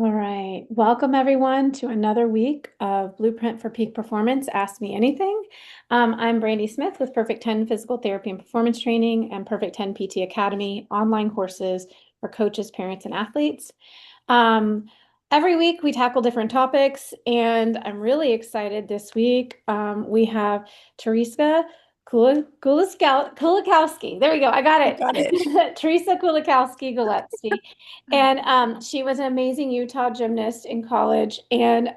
All right. Welcome, everyone, to another week of Blueprint for Peak Performance Ask Me Anything. I'm Brandi Smith with Perfect 10 Physical Therapy and Performance Training and Perfect 10 PT Academy, online courses for coaches, parents, and athletes. Um, every week we tackle different topics, and I'm really excited this week. We have Theresa Kulikowski. There we go. I got You got it. it. Theresa Kulikowski Gillespie. And she was an amazing Utah gymnast in college and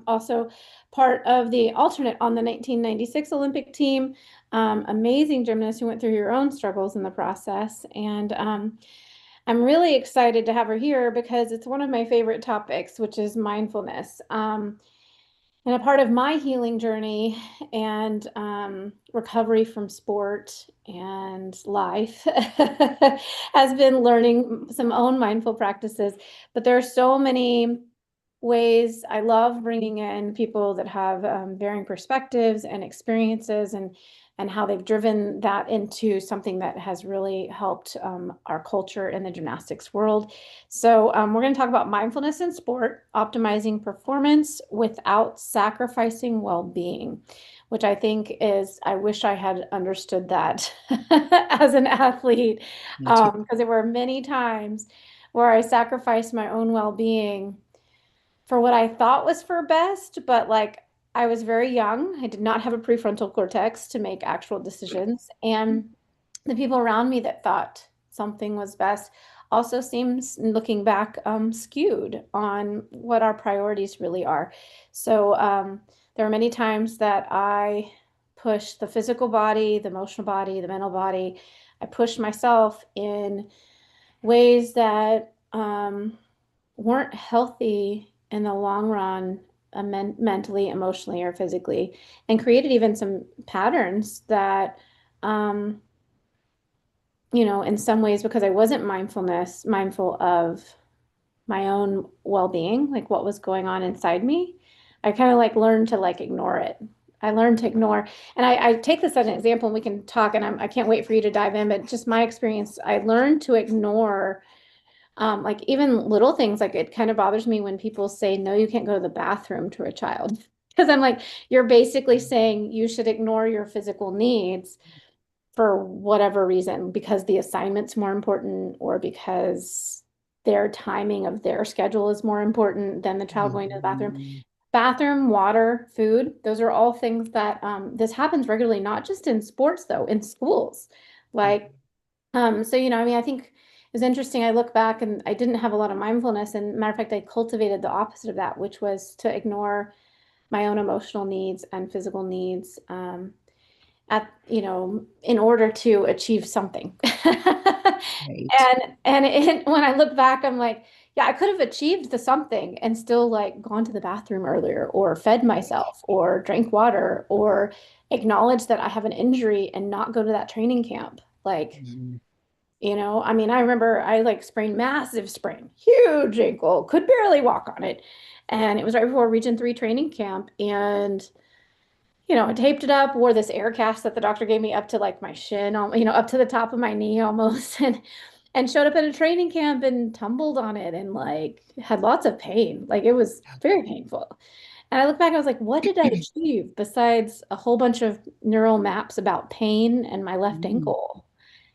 also part of the alternate on the 1996 Olympic team. Amazing gymnast who went through her own struggles in the process. And I'm really excited to have her here because it's one of my favorite topics, which is mindfulness. And a part of my healing journey and recovery from sport and life has been learning some own mindful practices. But there are so many ways. I love bringing in people that have varying perspectives and experiences and how they've driven that into something that has really helped our culture in the gymnastics world. So we're going to talk about mindfulness in sport, optimizing performance without sacrificing well-being, which I think is, I wish I had understood that as an athlete, Me too. because there were many times where I sacrificed my own well-being for what I thought was for best, but like I was very young. I did not have a prefrontal cortex to make actual decisions. And the people around me that thought something was best also seems, looking back, skewed on what our priorities really are. So there are many times that I pushed the physical body, the emotional body, the mental body. I pushed myself in ways that weren't healthy in the long run, mentally, emotionally, or physically, and created even some patterns that, um, in some ways, because I wasn't mindful of my own well-being, like what was going on inside me, I kind of like learned to like ignore it. I learned to ignore, and I take this as an example, and we can talk, and I can't wait for you to dive in, but just my experience, I learned to ignore like even little things. Like it kind of bothers me when people say, no, you can't go to the bathroom to a child. Because I'm like, you're basically saying you should ignore your physical needs for whatever reason, because the assignment's more important or because their timing of their schedule is more important than the child going to the bathroom. Mhm. Bathroom, water, food, those are all things that this happens regularly, not just in sports, though, in schools. Like, so, I mean, I think it's interesting. I look back and I didn't have a lot of mindfulness. And matter of fact, I cultivated the opposite of that, which was to ignore my own emotional needs and physical needs in order to achieve something. Right. When I look back, I'm like, yeah, I could have achieved the something and still like gone to the bathroom earlier or fed myself or drank water or acknowledged that I have an injury and not go to that training camp. Like, Mhm. I mean, I remember I like sprained massive sprain, huge ankle, could barely walk on it. And it was right before Region 3 training camp. And, I taped it up, wore this air cast that the doctor gave me up to like my shin, up to the top of my knee almost. And showed up at a training camp and tumbled on it and like had lots of pain. Like it was very painful. And I look back, I was like, what did I achieve besides a whole bunch of neural maps about pain and my left Mhm. ankle?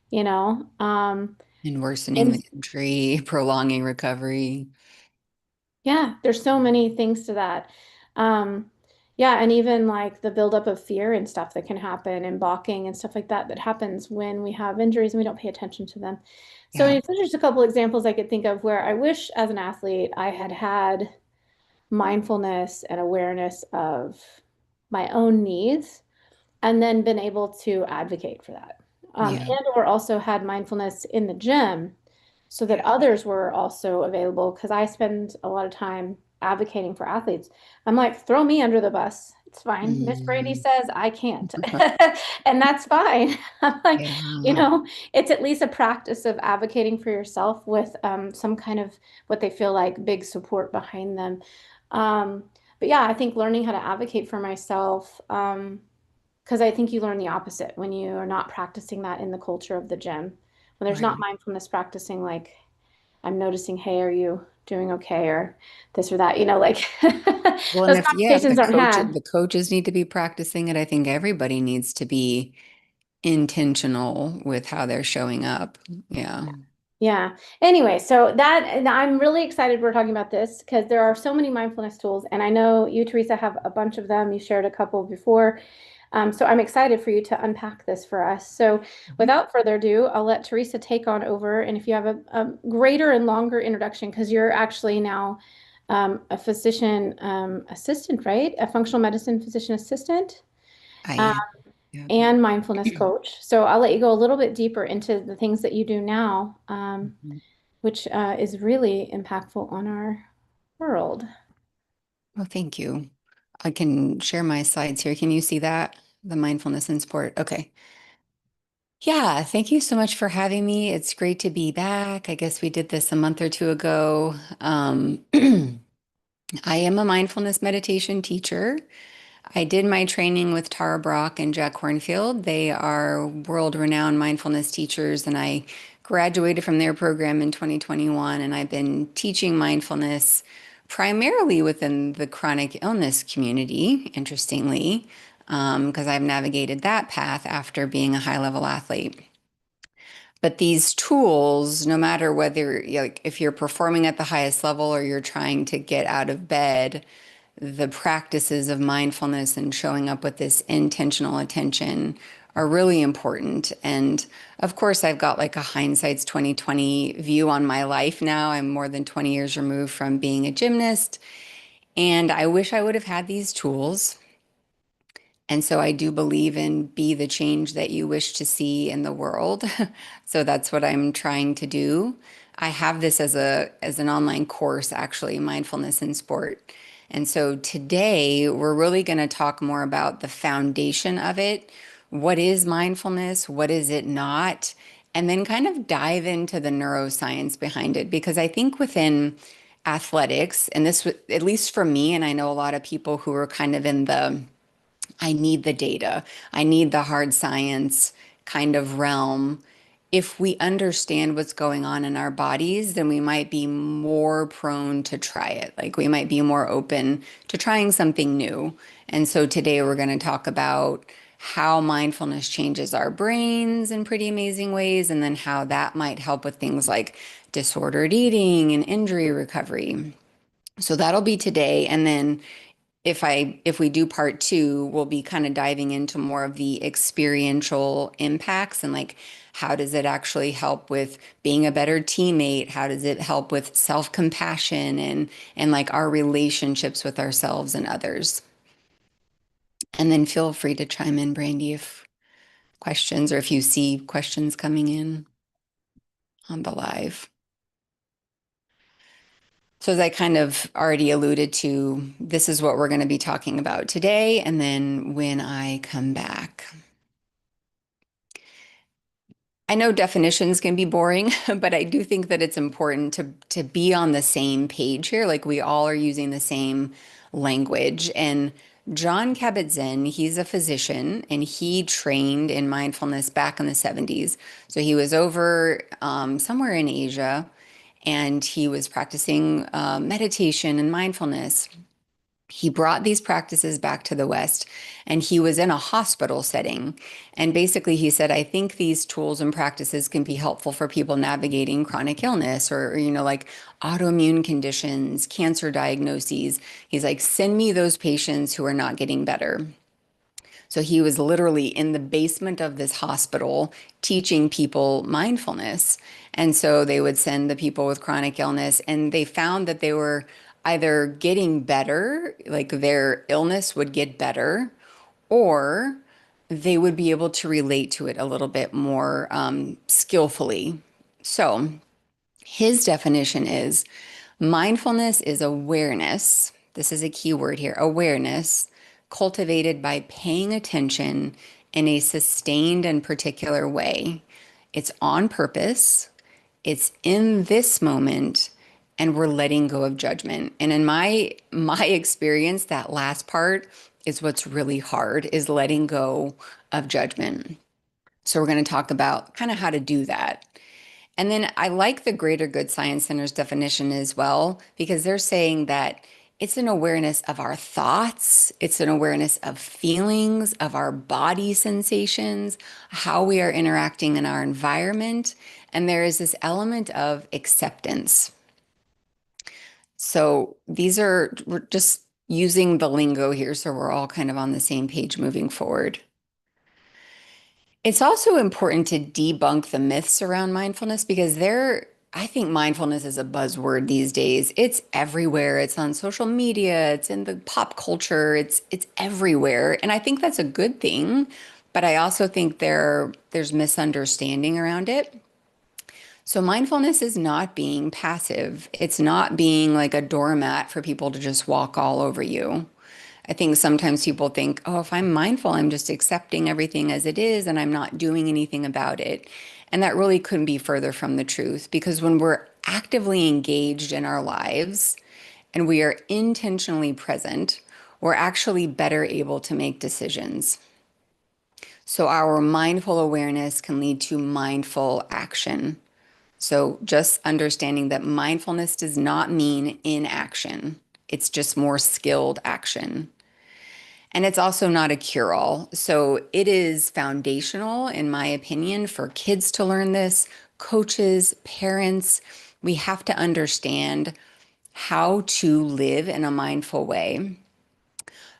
You know? And worsening And the injury, prolonging recovery. yeah, there's so many things to that. Um, yeah, and even like the buildup of fear and stuff that can happen and balking and stuff like that that happens when we have injuries and we don't pay attention to them. So Yeah. it's just a couple examples I could think of where I wish as an athlete I had had mindfulness and awareness of my own needs and then been able to advocate for that. Yeah. And or also had mindfulness in the gym so that others were also available because I spend a lot of time advocating for athletes. I'm like, throw me under the bus. It's fine. Miss Brady Mhm. says I can't. And that's fine. I'm like, Yeah. it's at least a practice of advocating for yourself with some kind of what they feel like big support behind them. Um, but yeah, I think learning how to advocate for myself, because I think you learn the opposite when you are not practicing that in the culture of the gym. When there's not Right. mindfulness practicing, like I'm noticing, hey, are you doing okay or this or that, like Well, and those if the conversations aren't had. coaches need to be practicing it, I think everybody needs to be intentional with how they're showing up. Yeah. Yeah. Anyway, so that and I'm really excited we're talking about this because there are so many mindfulness tools, and I know you, Teresa, have a bunch of them. You shared a couple before. So I'm excited for you to unpack this for us. So Mhm. without further ado, I'll let Teresa take on over. And if you have a greater and longer introduction, because you're actually now a physician assistant, right? A functional medicine physician assistant. I Um, am. Yeah. and mindfulness coach. So I'll let you go a little bit deeper into the things that you do now, Mhm. which is really impactful on our world. Well, thank you. I can share my slides here. Can you see that? The mindfulness in sport. Okay. Yeah, thank you so much for having me. It's great to be back. I guess we did this a month or two ago. I am a mindfulness meditation teacher. I did my training with Tara Brach and Jack Kornfield. They are world-renowned mindfulness teachers, and I graduated from their program in 2021. And I've been teaching mindfulness primarily within the chronic illness community, interestingly, because I've navigated that path after being a high-level athlete. But these tools, no matter whether, like, if you're performing at the highest level or you're trying to get out of bed, the practices of mindfulness and showing up with this intentional attention are really important. And of course, I've got like a hindsight's 2020 view on my life now. I'm more than 20 years removed from being a gymnast, and I wish I would have had these tools. And so I do believe in be the change that you wish to see in the world. So that's what I'm trying to do. I have this as an online course, actually, mindfulness in sport. And so today we're really going to talk more about the foundation of it. What is mindfulness? What is it not? And then kind of dive into the neuroscience behind it. Because I think within athletics, and this, at least for me, and I know a lot of people who are kind of in the I need the data. I need the hard science kind of realm. If we understand what's going on in our bodies, then we might be more prone to try it. Like we might be more open to trying something new. And so today we're going to talk about how mindfulness changes our brains in pretty amazing ways, and then how that might help with things like disordered eating and injury recovery. So that'll be today. And then if we do part two, we'll be kind of diving into more of the experiential impacts and like how does it actually help with being a better teammate? How does it help with self-compassion and like our relationships with ourselves and others? And then feel free to chime in, Brandi, if questions or if you see questions coming in on the live. So as I kind of already alluded to, this is what we're going to be talking about today. And then when I come back. I know definitions can be boring, but I do think that it's important to be on the same page here. Like we all are using the same language. And John Kabat-Zinn, he's a physician and he trained in mindfulness back in the 70s. So he was over somewhere in Asia and he was practicing meditation and mindfulness. He brought these practices back to the West and he was in a hospital setting. And basically, he said, I think these tools and practices can be helpful for people navigating chronic illness or like autoimmune conditions, cancer diagnoses. He's like, send me those patients who are not getting better. So he was literally in the basement of this hospital teaching people mindfulness. And so they would send the people with chronic illness, and they found that they were either getting better, like their illness would get better, or they would be able to relate to it a little bit more skillfully. So his definition is mindfulness is awareness. This is a key word here, awareness, cultivated by paying attention in a sustained and particular way. It's on purpose, it's in this moment, and we're letting go of judgment. And in my experience, that last part is what's really hard, is letting go of judgment. So we're going to talk about kind of how to do that. And then I like the Greater Good Science Center's definition as well, because they're saying that it's an awareness of our thoughts, it's an awareness of feelings, of our body sensations, how we are interacting in our environment. And there is this element of acceptance. So we're just using the lingo here so we're all kind of on the same page moving forward. It's also important to debunk the myths around mindfulness because I think mindfulness is a buzzword these days. It's everywhere. It's on social media, it's in the pop culture, it's everywhere. And I think that's a good thing, but I also think there's misunderstanding around it. So mindfulness is not being passive. It's not being like a doormat for people to just walk all over you. I think sometimes people think, oh, if I'm mindful, I'm just accepting everything as it is and I'm not doing anything about it. And that really couldn't be further from the truth because when we're actively engaged in our lives and we are intentionally present, we're actually better able to make decisions. So our mindful awareness can lead to mindful action. So just understanding that mindfulness does not mean inaction. It's just more skilled action. And it's also not a cure-all. So it is foundational, in my opinion, for kids to learn this, coaches, parents. We have to understand how to live in a mindful way.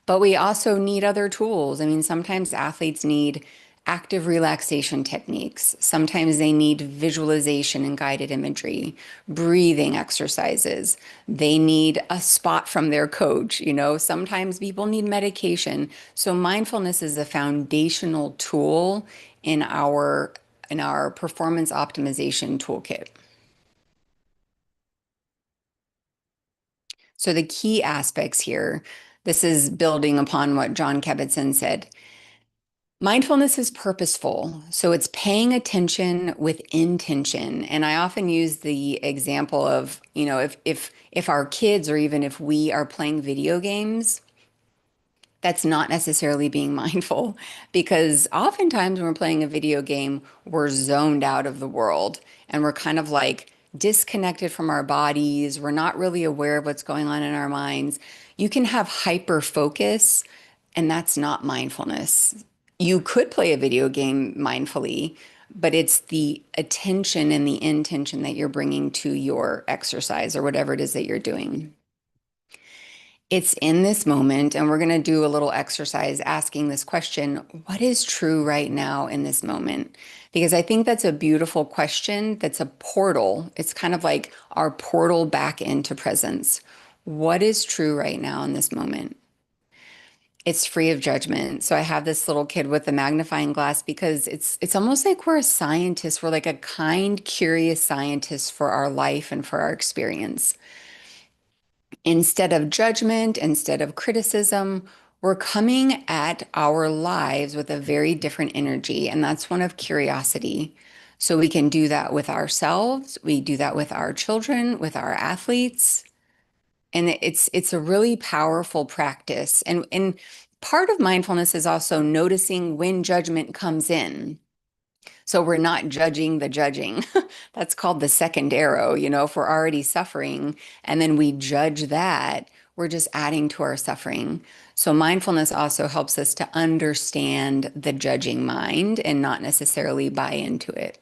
But we also need other tools. I mean, sometimes athletes need active relaxation techniques. Sometimes they need visualization and guided imagery, breathing exercises. They need a spot from their coach. Sometimes people need medication. So mindfulness is a foundational tool in our performance optimization toolkit. So the key aspects here, this is building upon what John Kabat-Zinn said. Mindfulness is purposeful, so it's paying attention with intention. And I often use the example of, if our kids or even if we are playing video games, that's not necessarily being mindful because oftentimes when we're playing a video game, we're zoned out of the world and we're kind of like disconnected from our bodies. We're not really aware of what's going on in our minds. You can have hyper focus, and that's not mindfulness. You could play a video game mindfully, but it's the attention and the intention that you're bringing to your exercise or whatever it is that you're doing. It's in this moment, and we're going to do a little exercise asking this question, what is true right now in this moment? Because I think that's a beautiful question. That's a portal. It's kind of like our portal back into presence. What is true right now in this moment? It's free of judgment. So I have this little kid with a magnifying glass because it's almost like we're a scientist. We're like a kind, curious scientist for our life and for our experience. Instead of judgment, instead of criticism, we're coming at our lives with a very different energy, and that's one of curiosity. So we can do that with ourselves, we do that with our children, with our athletes, and it's a really powerful practice. And part of mindfulness is also noticing when judgment comes in. So we're not judging the judging. That's called the second arrow. If we're already suffering and then we judge that, we're just adding to our suffering. So mindfulness also helps us to understand the judging mind and not necessarily buy into it.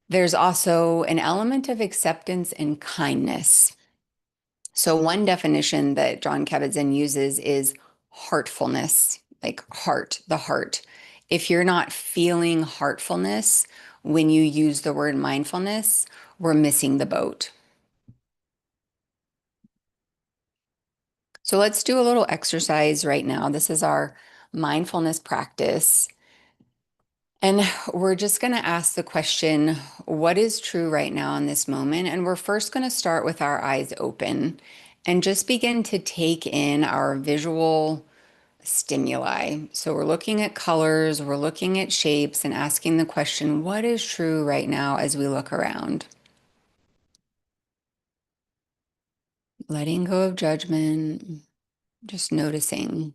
There's also an element of acceptance and kindness. So one definition that John Kabat-Zinn uses is heartfulness, like heart, the heart. If you're not feeling heartfulness when you use the word mindfulness, we're missing the boat. So let's do a little exercise right now. This is our mindfulness practice. And we're just going to ask the question, what is true right now in this moment? And we're first going to start with our eyes open and just begin to take in our visual stimuli. So we're looking at colors, we're looking at shapes, and asking the question, what is true right now as we look around? Letting go of judgment, just noticing.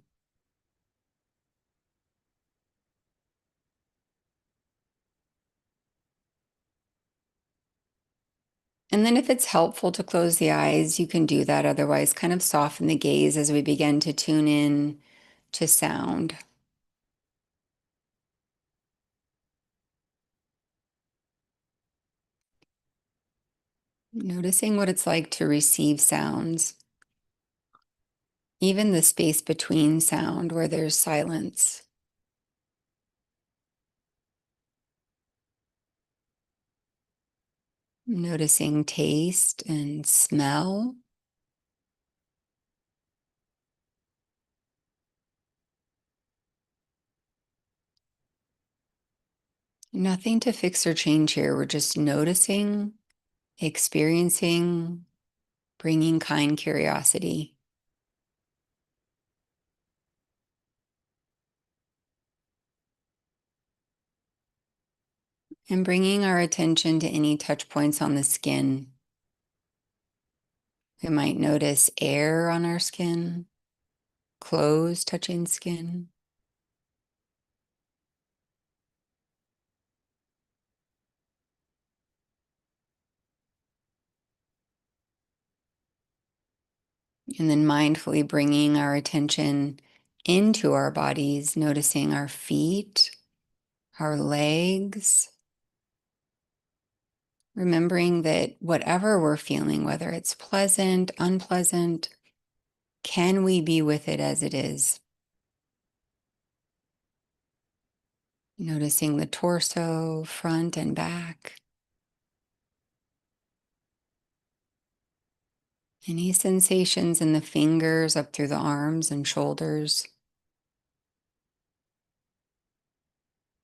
And then if it's helpful to close the eyes, you can do that. Otherwise, kind of soften the gaze as we begin to tune in to sound. Noticing what it's like to receive sounds, even the space between sound where there's silence. Noticing taste and smell. Nothing to fix or change here. We're just noticing, experiencing, bringing kind curiosity. And bringing our attention to any touch points on the skin. We might notice air on our skin, clothes touching skin. And then mindfully bringing our attention into our bodies, noticing our feet, our legs, remembering that whatever we're feeling, whether it's pleasant, unpleasant, can we be with it as it is? Noticing the torso, front and back. Any sensations in the fingers up through the arms and shoulders.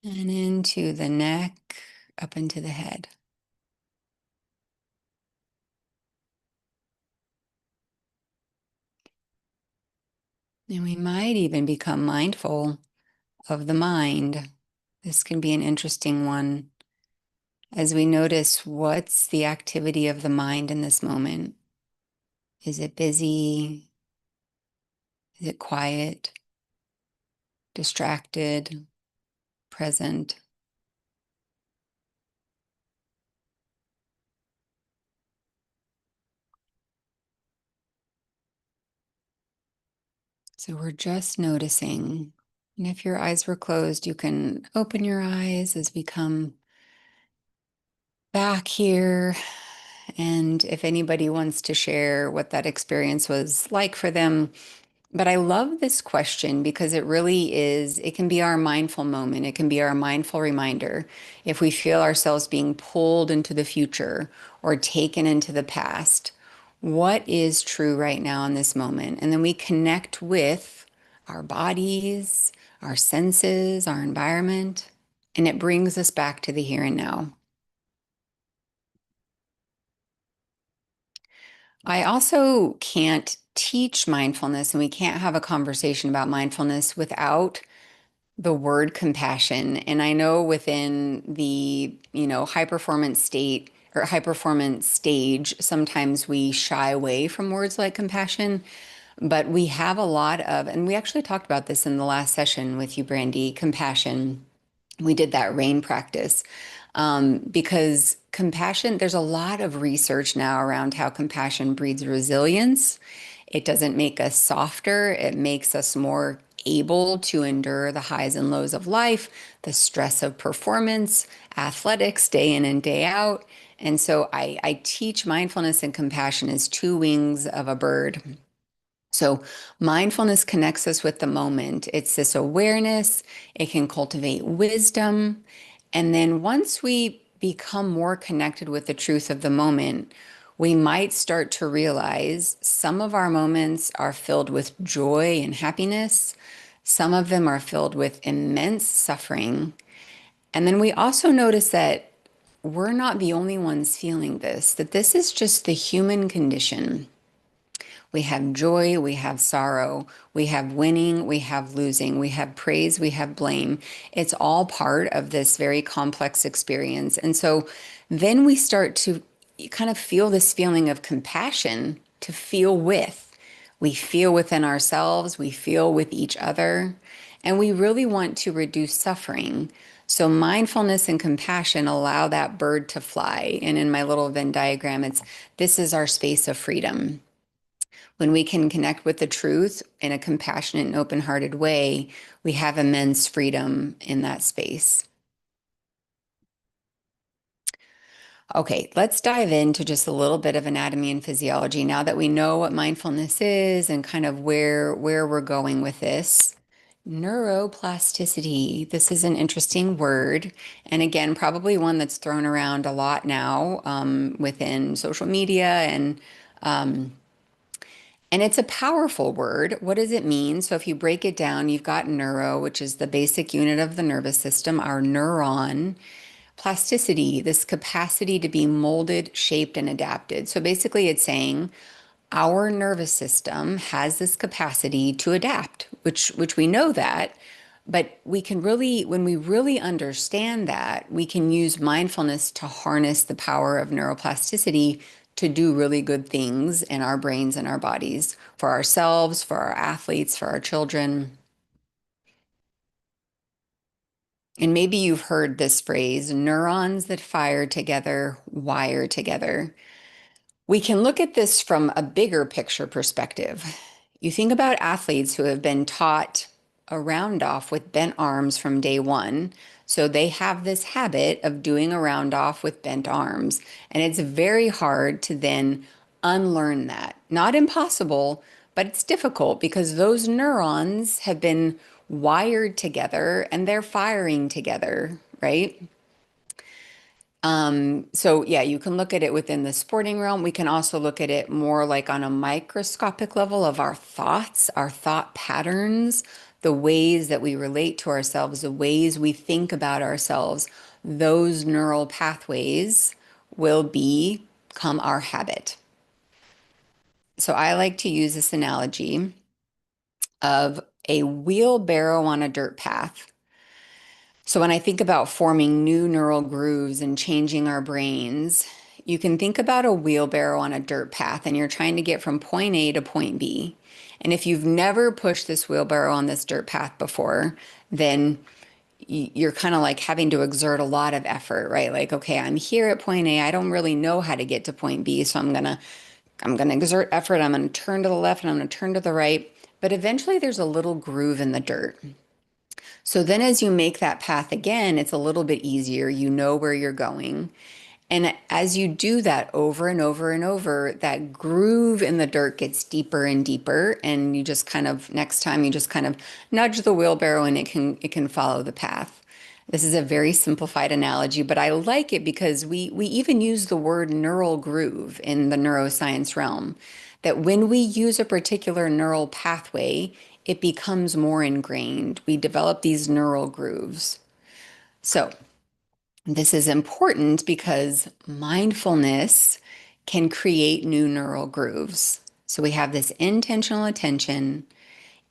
And into the neck, up into the head. And we might even become mindful of the mind. This can be an interesting one as we notice what's the activity of the mind in this moment. Is it busy? Is it quiet? Distracted? Present? So we're just noticing. And if your eyes were closed, you can open your eyes as we come back here. And if anybody wants to share what that experience was like for them. But I love this question because it really is, it can be our mindful moment. It can be our mindful reminder. If we feel ourselves being pulled into the future or taken into the past, what is true right now in this moment? And then we connect with our bodies, our senses, our environment, and it brings us back to the here and now. I also can't teach mindfulness, and we can't have a conversation about mindfulness without the word compassion. And I know within the, high performance state or high performance stage, sometimes we shy away from words like compassion, but we have a lot of, and we actually talked about this in the last session with you, Brandi, compassion. We did that rain practice because compassion, there's a lot of research now around how compassion breeds resilience. It doesn't make us softer, it makes us more able to endure the highs and lows of life, the stress of performance, athletics, day in and day out. And so I teach mindfulness and compassion as two wings of a bird. So mindfulness connects us with the moment. It's this awareness, it can cultivate wisdom. And then once we become more connected with the truth of the moment, we might start to realize some of our moments are filled with joy and happiness. Some of them are filled with immense suffering. And then we also notice that we're not the only ones feeling this, that this is just the human condition. We have joy, we have sorrow, we have winning, we have losing, we have praise, we have blame. It's all part of this very complex experience. And so then we start to kind of feel this feeling of compassion to feel with. We feel within ourselves, we feel with each other, and we really want to reduce suffering. So mindfulness and compassion allow that bird to fly. And in my little Venn diagram, it's this is our space of freedom. When we can connect with the truth in a compassionate and open-hearted way, we have immense freedom in that space. Okay, let's dive into just a little bit of anatomy and physiology now that we know what mindfulness is and kind of where we're going with this. Neuroplasticity. This is an interesting word. And again, probably one that's thrown around a lot now within social media um, and it's a powerful word. What does it mean? So if you break it down, you've got neuro, which is the basic unit of the nervous system, our neuron. Plasticity, this capacity to be molded, shaped, and adapted. So basically, it's saying our nervous system has this capacity to adapt, which we know that, but we can really, when we really understand that, we can use mindfulness to harness the power of neuroplasticity to do really good things in our brains and our bodies for ourselves, for our athletes, for our children. And maybe you've heard this phrase, neurons that fire together, wire together. We can look at this from a bigger picture perspective. You think about athletes who have been taught a round off with bent arms from day one. So they have this habit of doing a round off with bent arms. And it's very hard to then unlearn that. Not impossible, but it's difficult because those neurons have been wired together and they're firing together, right? So yeah, you can look at it within the sporting realm. We can also look at it more like on a microscopic level of our thoughts, our thought patterns, the ways that we relate to ourselves, the ways we think about ourselves. Those neural pathways will become our habit. So I like to use this analogy of a wheelbarrow on a dirt path. So when I think about forming new neural grooves and changing our brains, you can think about a wheelbarrow on a dirt path and you're trying to get from point A to point B. And if you've never pushed this wheelbarrow on this dirt path before, then you're kind of like having to exert a lot of effort, right? Like, okay, I'm here at point A. I don't really know how to get to point B, so I'm gonna exert effort. I'm gonna turn to the left and I'm gonna turn to the right. But eventually there's a little groove in the dirt. So then as you make that path again, it's a little bit easier. You know where you're going. And as you do that over and over and over, that groove in the dirt gets deeper and deeper. And you just kind of, next time you just kind of nudge the wheelbarrow and it can follow the path. This is a very simplified analogy, but I like it because we even use the word neural groove in the neuroscience realm. That when we use a particular neural pathway, it becomes more ingrained. We develop these neural grooves. So this is important because mindfulness can create new neural grooves. So we have this intentional attention.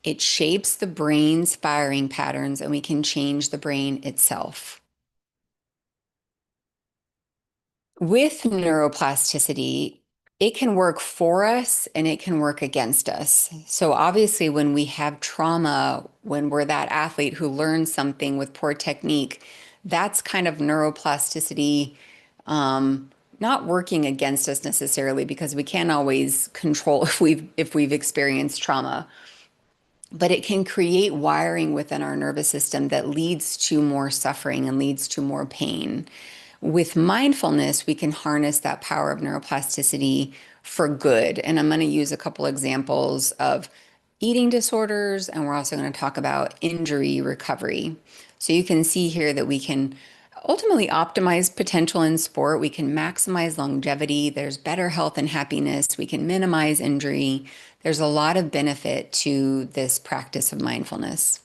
It shapes the brain's firing patterns, and we can change the brain itself. With neuroplasticity, it can work for us and it can work against us. So, obviously, when we have trauma, when we're that athlete who learns something with poor technique, that's kind of neuroplasticity not working against us necessarily because we can't always control if we've experienced trauma, but it can create wiring within our nervous system that leads to more suffering and leads to more pain. With mindfulness, we can harness that power of neuroplasticity for good. And I'm going to use a couple examples of eating disorders, and we're also going to talk about injury recovery. So you can see here that we can ultimately optimize potential in sport. We can maximize longevity. There's better health and happiness. We can minimize injury. There's a lot of benefit to this practice of mindfulness.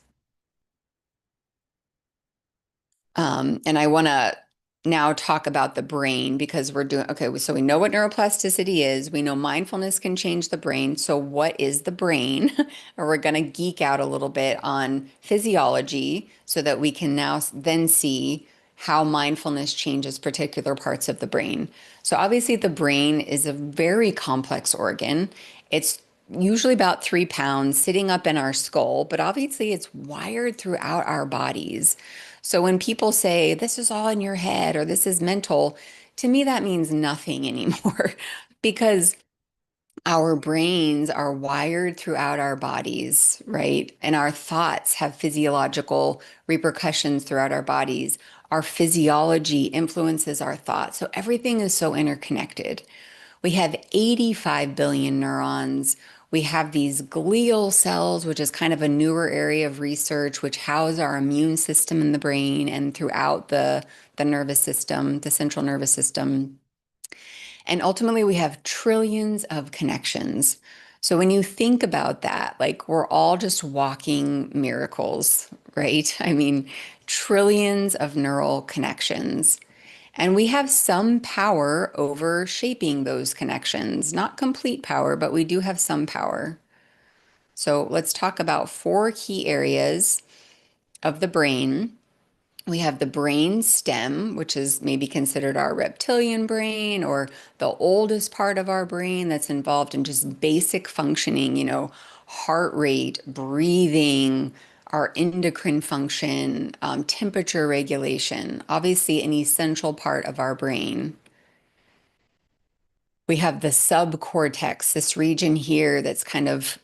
And I want to now talk about the brain because we're doing, okay, so we know what neuroplasticity is. We know mindfulness can change the brain. So, what is the brain? Or we're going to geek out a little bit on physiology so that we can now then see how mindfulness changes particular parts of the brain. So, obviously, the brain is a very complex organ. It's usually about 3 pounds sitting up in our skull, but obviously it's wired throughout our bodies. So when people say this is all in your head or this is mental, to me that means nothing anymore because our brains are wired throughout our bodies, right? And our thoughts have physiological repercussions throughout our bodies. Our physiology influences our thoughts. So everything is so interconnected. We have 85 billion neurons. We have these glial cells, which is kind of a newer area of research, which house our immune system in the brain and throughout the nervous system, the central nervous system. And ultimately, we have trillions of connections. So when you think about that, like we're all just walking miracles, right? I mean, trillions of neural connections. And we have some power over shaping those connections. Not complete power, but we do have some power. So let's talk about four key areas of the brain. We have the brain stem, which is maybe considered our reptilian brain or the oldest part of our brain that's involved in just basic functioning, heart rate, breathing, our endocrine function, temperature regulation, obviously an essential part of our brain. We have the subcortex, this region here that's kind of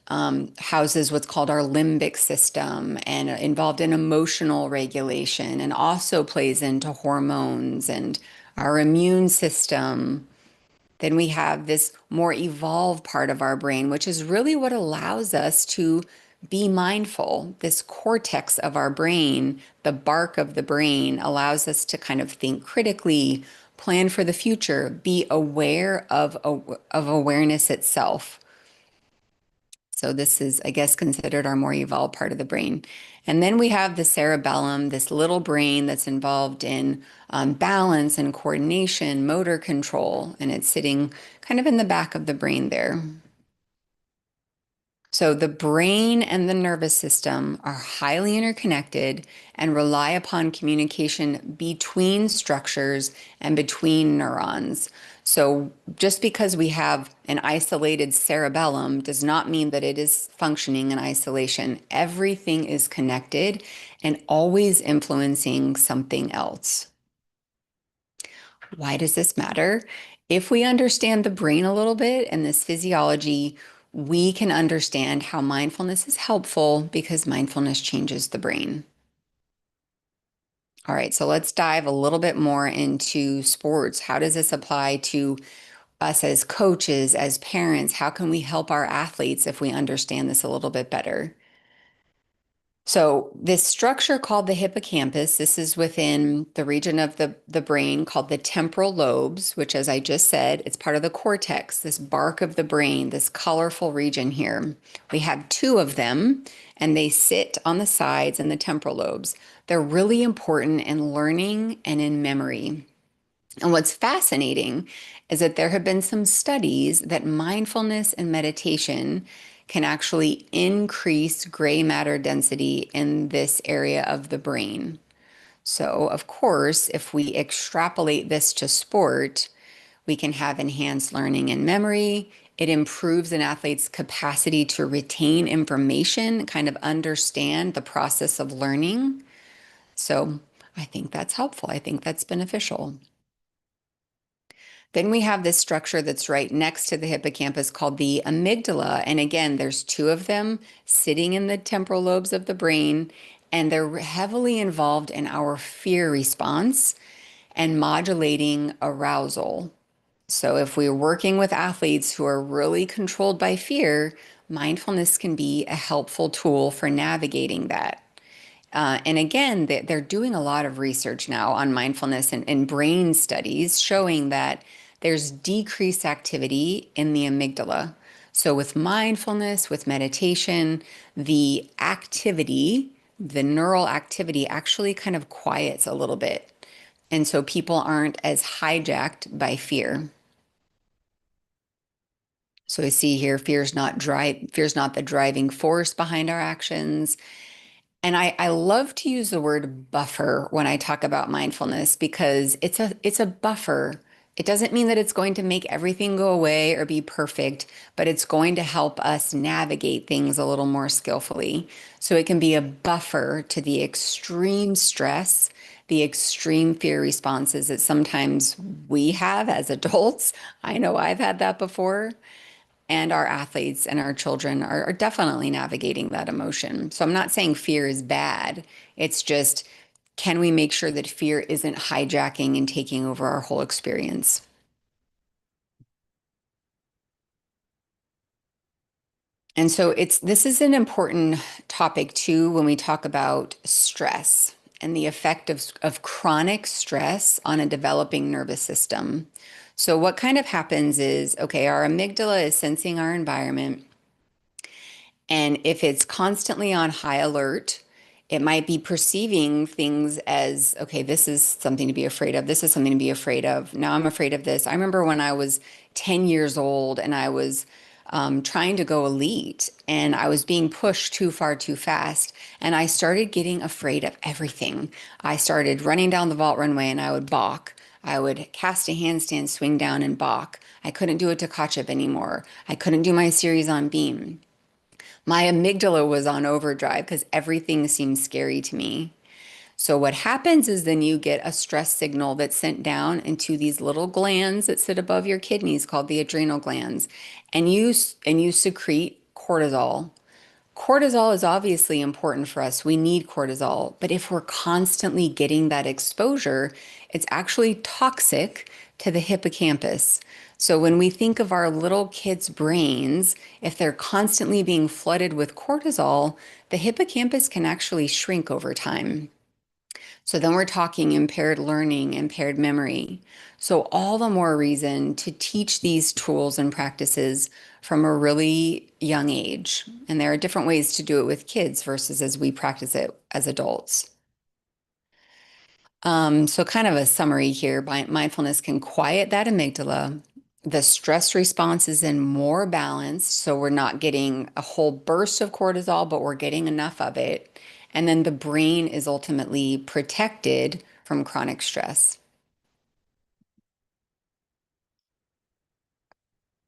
houses what's called our limbic system and involved in emotional regulation and also plays into hormones and our immune system. Then we have this more evolved part of our brain, which is really what allows us to be mindful. This cortex of our brain, the bark of the brain, allows us to kind of think critically, plan for the future, be aware of awareness itself. So this is, I guess, considered our more evolved part of the brain. And then we have the cerebellum, this little brain that's involved in balance and coordination, motor control, and it's sitting kind of in the back of the brain there. So the brain and the nervous system are highly interconnected and rely upon communication between structures and between neurons. So just because we have an isolated cerebellum does not mean that it is functioning in isolation. Everything is connected and always influencing something else. Why does this matter? If we understand the brain a little bit and this physiology, we can understand how mindfulness is helpful because mindfulness changes the brain. All right, so let's dive a little bit more into sports. How does this apply to us as coaches, as parents? How can we help our athletes if we understand this a little bit better? So this structure called the hippocampus, this is within the region of the brain called the temporal lobes, which as I just said, it's part of the cortex, this bark of the brain, this colorful region here. We have two of them and they sit on the sides in the temporal lobes. They're really important in learning and in memory. And what's fascinating is that there have been some studies that mindfulness and meditation can actually increase gray matter density in this area of the brain. So, of course, if we extrapolate this to sport, we can have enhanced learning and memory. It improves an athlete's capacity to retain information, kind of understand the process of learning. So, I think that's helpful. I think that's beneficial. Then we have this structure that's right next to the hippocampus called the amygdala. And again, there's two of them sitting in the temporal lobes of the brain, and they're heavily involved in our fear response and modulating arousal. So if we're working with athletes who are really controlled by fear, mindfulness can be a helpful tool for navigating that. And again, they're doing a lot of research now on mindfulness and brain studies showing that there's decreased activity in the amygdala. So with mindfulness, with meditation, the activity, the neural activity actually kind of quiets a little bit. And so people aren't as hijacked by fear. So I see here, fear's not the driving force behind our actions. And I love to use the word buffer when I talk about mindfulness because it's a buffer It doesn't mean that it's going to make everything go away or be perfect, but it's going to help us navigate things a little more skillfully. So it can be a buffer to the extreme stress, the extreme fear responses that sometimes we have as adults. I know I've had that before. And our athletes and our children are definitely navigating that emotion. So I'm not saying fear is bad. It's just, can we make sure that fear isn't hijacking and taking over our whole experience? And so this is an important topic too when we talk about stress and the effect of chronic stress on a developing nervous system. So what kind of happens is, okay, our amygdala is sensing our environment. And if it's constantly on high alert, it might be perceiving things as, okay, this is something to be afraid of. This is something to be afraid of. Now I'm afraid of this. I remember when I was 10 years old and I was trying to go elite and I was being pushed too far too fast. And I started getting afraid of everything. I started running down the vault runway and I would balk. I would cast a handstand, swing down, and balk. I couldn't do a Takachip anymore. I couldn't do my series on beam. My amygdala was on overdrive because everything seemed scary to me. So what happens is then you get a stress signal that's sent down into these little glands that sit above your kidneys called the adrenal glands, and you secrete cortisol. Cortisol is obviously important for us. We need cortisol. But if we're constantly getting that exposure, it's actually toxic to the hippocampus. So when we think of our little kids' brains, if they're constantly being flooded with cortisol, the hippocampus can actually shrink over time. So then we're talking impaired learning, impaired memory. So all the more reason to teach these tools and practices from a really young age. And there are different ways to do it with kids versus as we practice it as adults. So kind of a summary here, mindfulness can quiet that amygdala. The stress response is in more balanced, so we're not getting a whole burst of cortisol, but we're getting enough of it. And then the brain is ultimately protected from chronic stress.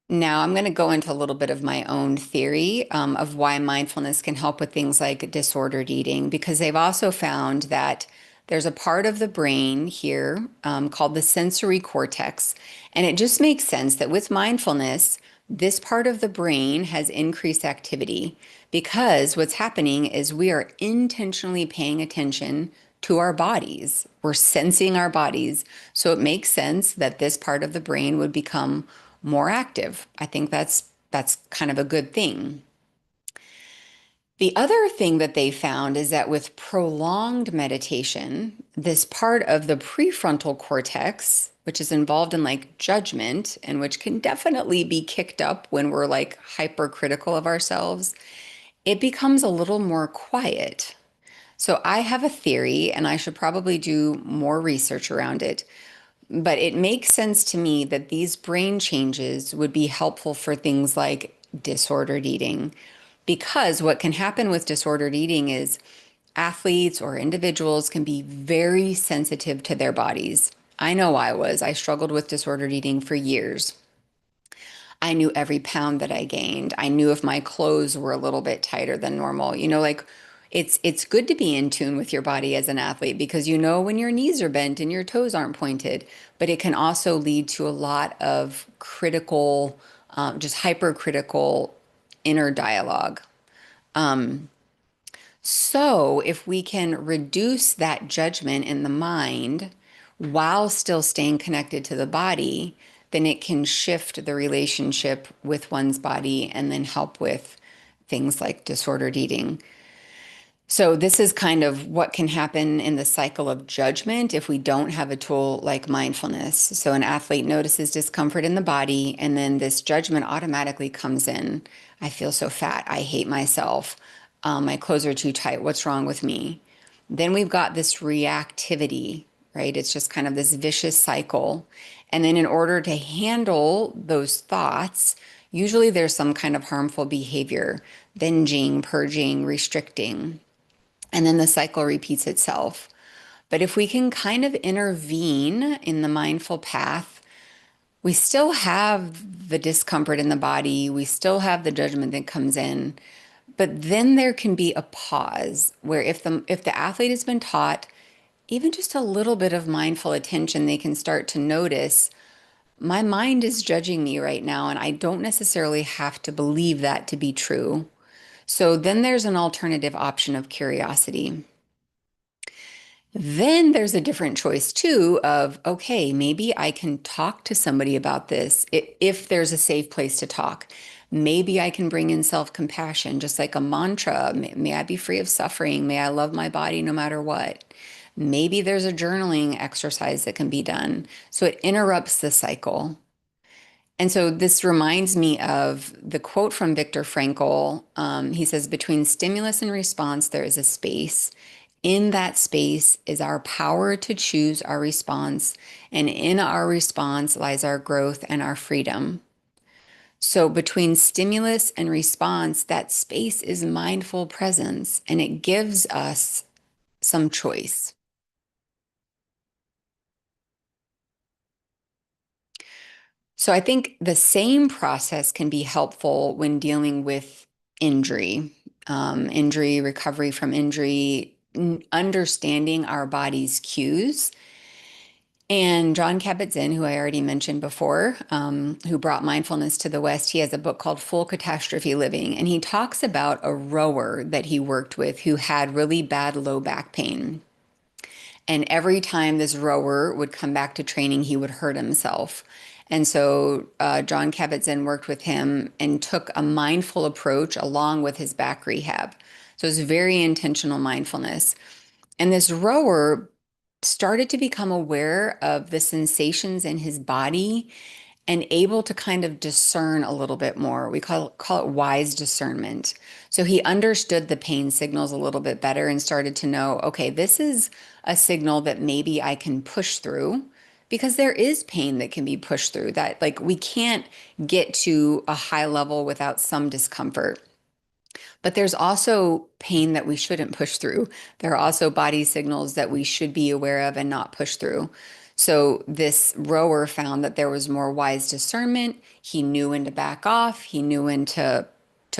Now, I'm going to go into a little bit of my own theory of why mindfulness can help with things like disordered eating, because they've also found that there's a part of the brain here called the sensory cortex. And it just makes sense that with mindfulness, this part of the brain has increased activity because what's happening is we are intentionally paying attention to our bodies. We're sensing our bodies. So it makes sense that this part of the brain would become more active. I think that's kind of a good thing. The other thing that they found is that with prolonged meditation, this part of the prefrontal cortex, which is involved in like judgment and which can definitely be kicked up when we're like hypercritical of ourselves, it becomes a little more quiet. So I have a theory, and I should probably do more research around it. But it makes sense to me that these brain changes would be helpful for things like disordered eating. Because what can happen with disordered eating is athletes or individuals can be very sensitive to their bodies. I know I was. I struggled with disordered eating for years. I knew every pound that I gained. I knew if my clothes were a little bit tighter than normal. Like it's good to be in tune with your body as an athlete because you know when your knees are bent and your toes aren't pointed, but it can also lead to a lot of critical, just hypercritical inner dialogue. So if we can reduce that judgment in the mind while still staying connected to the body, then it can shift the relationship with one's body and then help with things like disordered eating. So this is kind of what can happen in the cycle of judgment if we don't have a tool like mindfulness. So an athlete notices discomfort in the body, and then this judgment automatically comes in. I feel so fat. I hate myself. My clothes are too tight. What's wrong with me? Then we've got this reactivity, right? It's just kind of this vicious cycle. And then in order to handle those thoughts, usually there's some kind of harmful behavior, binging, purging, restricting. And then the cycle repeats itself. But if we can kind of intervene in the mindful path, we still have the discomfort in the body, we still have the judgment that comes in, but then there can be a pause where if the athlete has been taught even just a little bit of mindful attention, they can start to notice my mind is judging me right now, and I don't necessarily have to believe that to be true. So then there's an alternative option of curiosity. Then there's a different choice too of, okay, maybe I can talk to somebody about this if there's a safe place to talk. Maybe I can bring in self-compassion, just like a mantra. May I be free of suffering. May I love my body no matter what. Maybe there's a journaling exercise that can be done. So it interrupts the cycle. And so this reminds me of the quote from Viktor Frankl. He says, between stimulus and response, there is a space. In that space is our power to choose our response. And in our response lies our growth and our freedom. So between stimulus and response, that space is mindful presence, and it gives us some choice. So I think the same process can be helpful when dealing with injury, injury, recovery from injury, understanding our body's cues. And John Kabat-Zinn, who I already mentioned before, who brought mindfulness to the West, he has a book called Full Catastrophe Living. And he talks about a rower that he worked with who had really bad low back pain. And every time this rower would come back to training, he would hurt himself. And so John Kabat-Zinn worked with him and took a mindful approach along with his back rehab. So it's very intentional mindfulness. And this rower started to become aware of the sensations in his body and able to kind of discern a little bit more. We call it wise discernment. So he understood the pain signals a little bit better and started to know, okay, this is a signal that maybe I can push through because there is pain that can be pushed through that like we can't get to a high level without some discomfort. But there's also pain that we shouldn't push through. There are also body signals that we should be aware of and not push through. So this rower found that there was more wise discernment. He knew when to back off. He knew when to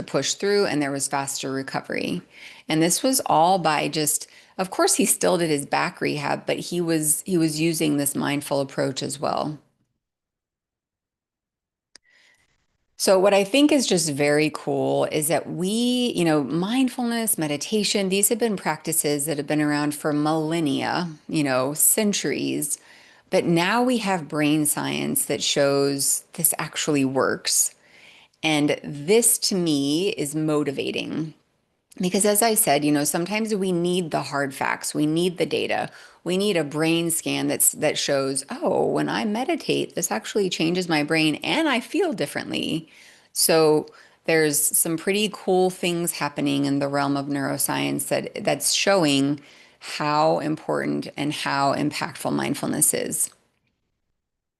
push through, and there was faster recovery. And this was all by just, of course, he still did his back rehab, but he was using this mindful approach as well. So, what I think is just very cool is that mindfulness, meditation, these have been practices that have been around for millennia, centuries. But now we have brain science that shows this actually works. And this to me is motivating. Because as I said, sometimes we need the hard facts. We need the data. We need a brain scan that shows, oh, when I meditate, this actually changes my brain and I feel differently. So there's some pretty cool things happening in the realm of neuroscience that's showing how important and how impactful mindfulness is.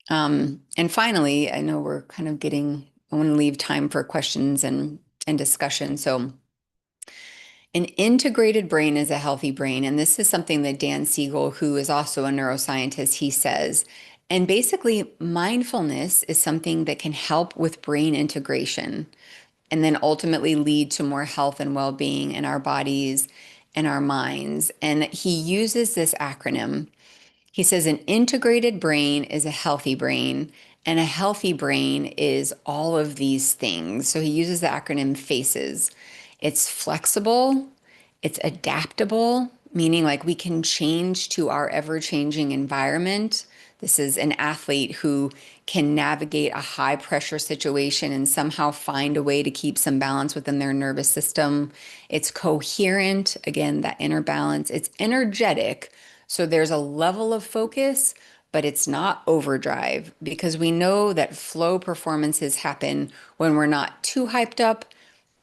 And finally, I know I want to leave time for questions and discussion. So an integrated brain is a healthy brain. And this is something that Dan Siegel, who is also a neuroscientist, he says. And basically, mindfulness is something that can help with brain integration and then ultimately lead to more health and well-being in our bodies and our minds. And he uses this acronym. He says an integrated brain is a healthy brain, and a healthy brain is all of these things. So he uses the acronym FACES. It's flexible, it's adaptable, meaning like we can change to our ever-changing environment. This is an athlete who can navigate a high pressure situation and somehow find a way to keep some balance within their nervous system. It's coherent, again, that inner balance. It's energetic. So there's a level of focus, but it's not overdrive because we know that flow performances happen when we're not too hyped up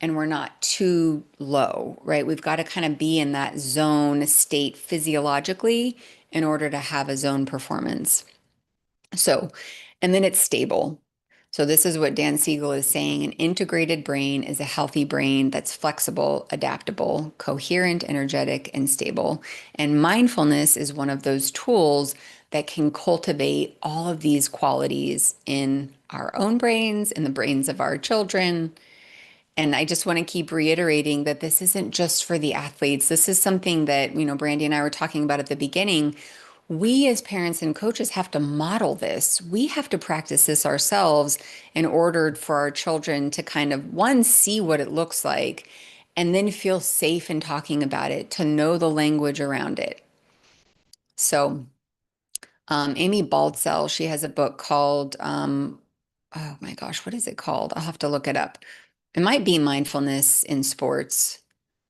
and we're not too low, right? We've got to kind of be in that zone state physiologically in order to have a zone performance. So, and then it's stable. So this is what Dan Siegel is saying. An integrated brain is a healthy brain that's flexible, adaptable, coherent, energetic, and stable. And mindfulness is one of those tools that can cultivate all of these qualities in our own brains, in the brains of our children. And I just want to keep reiterating that this isn't just for the athletes. This is something that, Brandi and I were talking about at the beginning. We as parents and coaches have to model this. We have to practice this ourselves in order for our children to kind of, one, see what it looks like, and then feel safe in talking about it, to know the language around it. So, Amy Baltzell, she has a book called, oh my gosh, what is it called? I'll have to look it up. It might be Mindfulness in Sports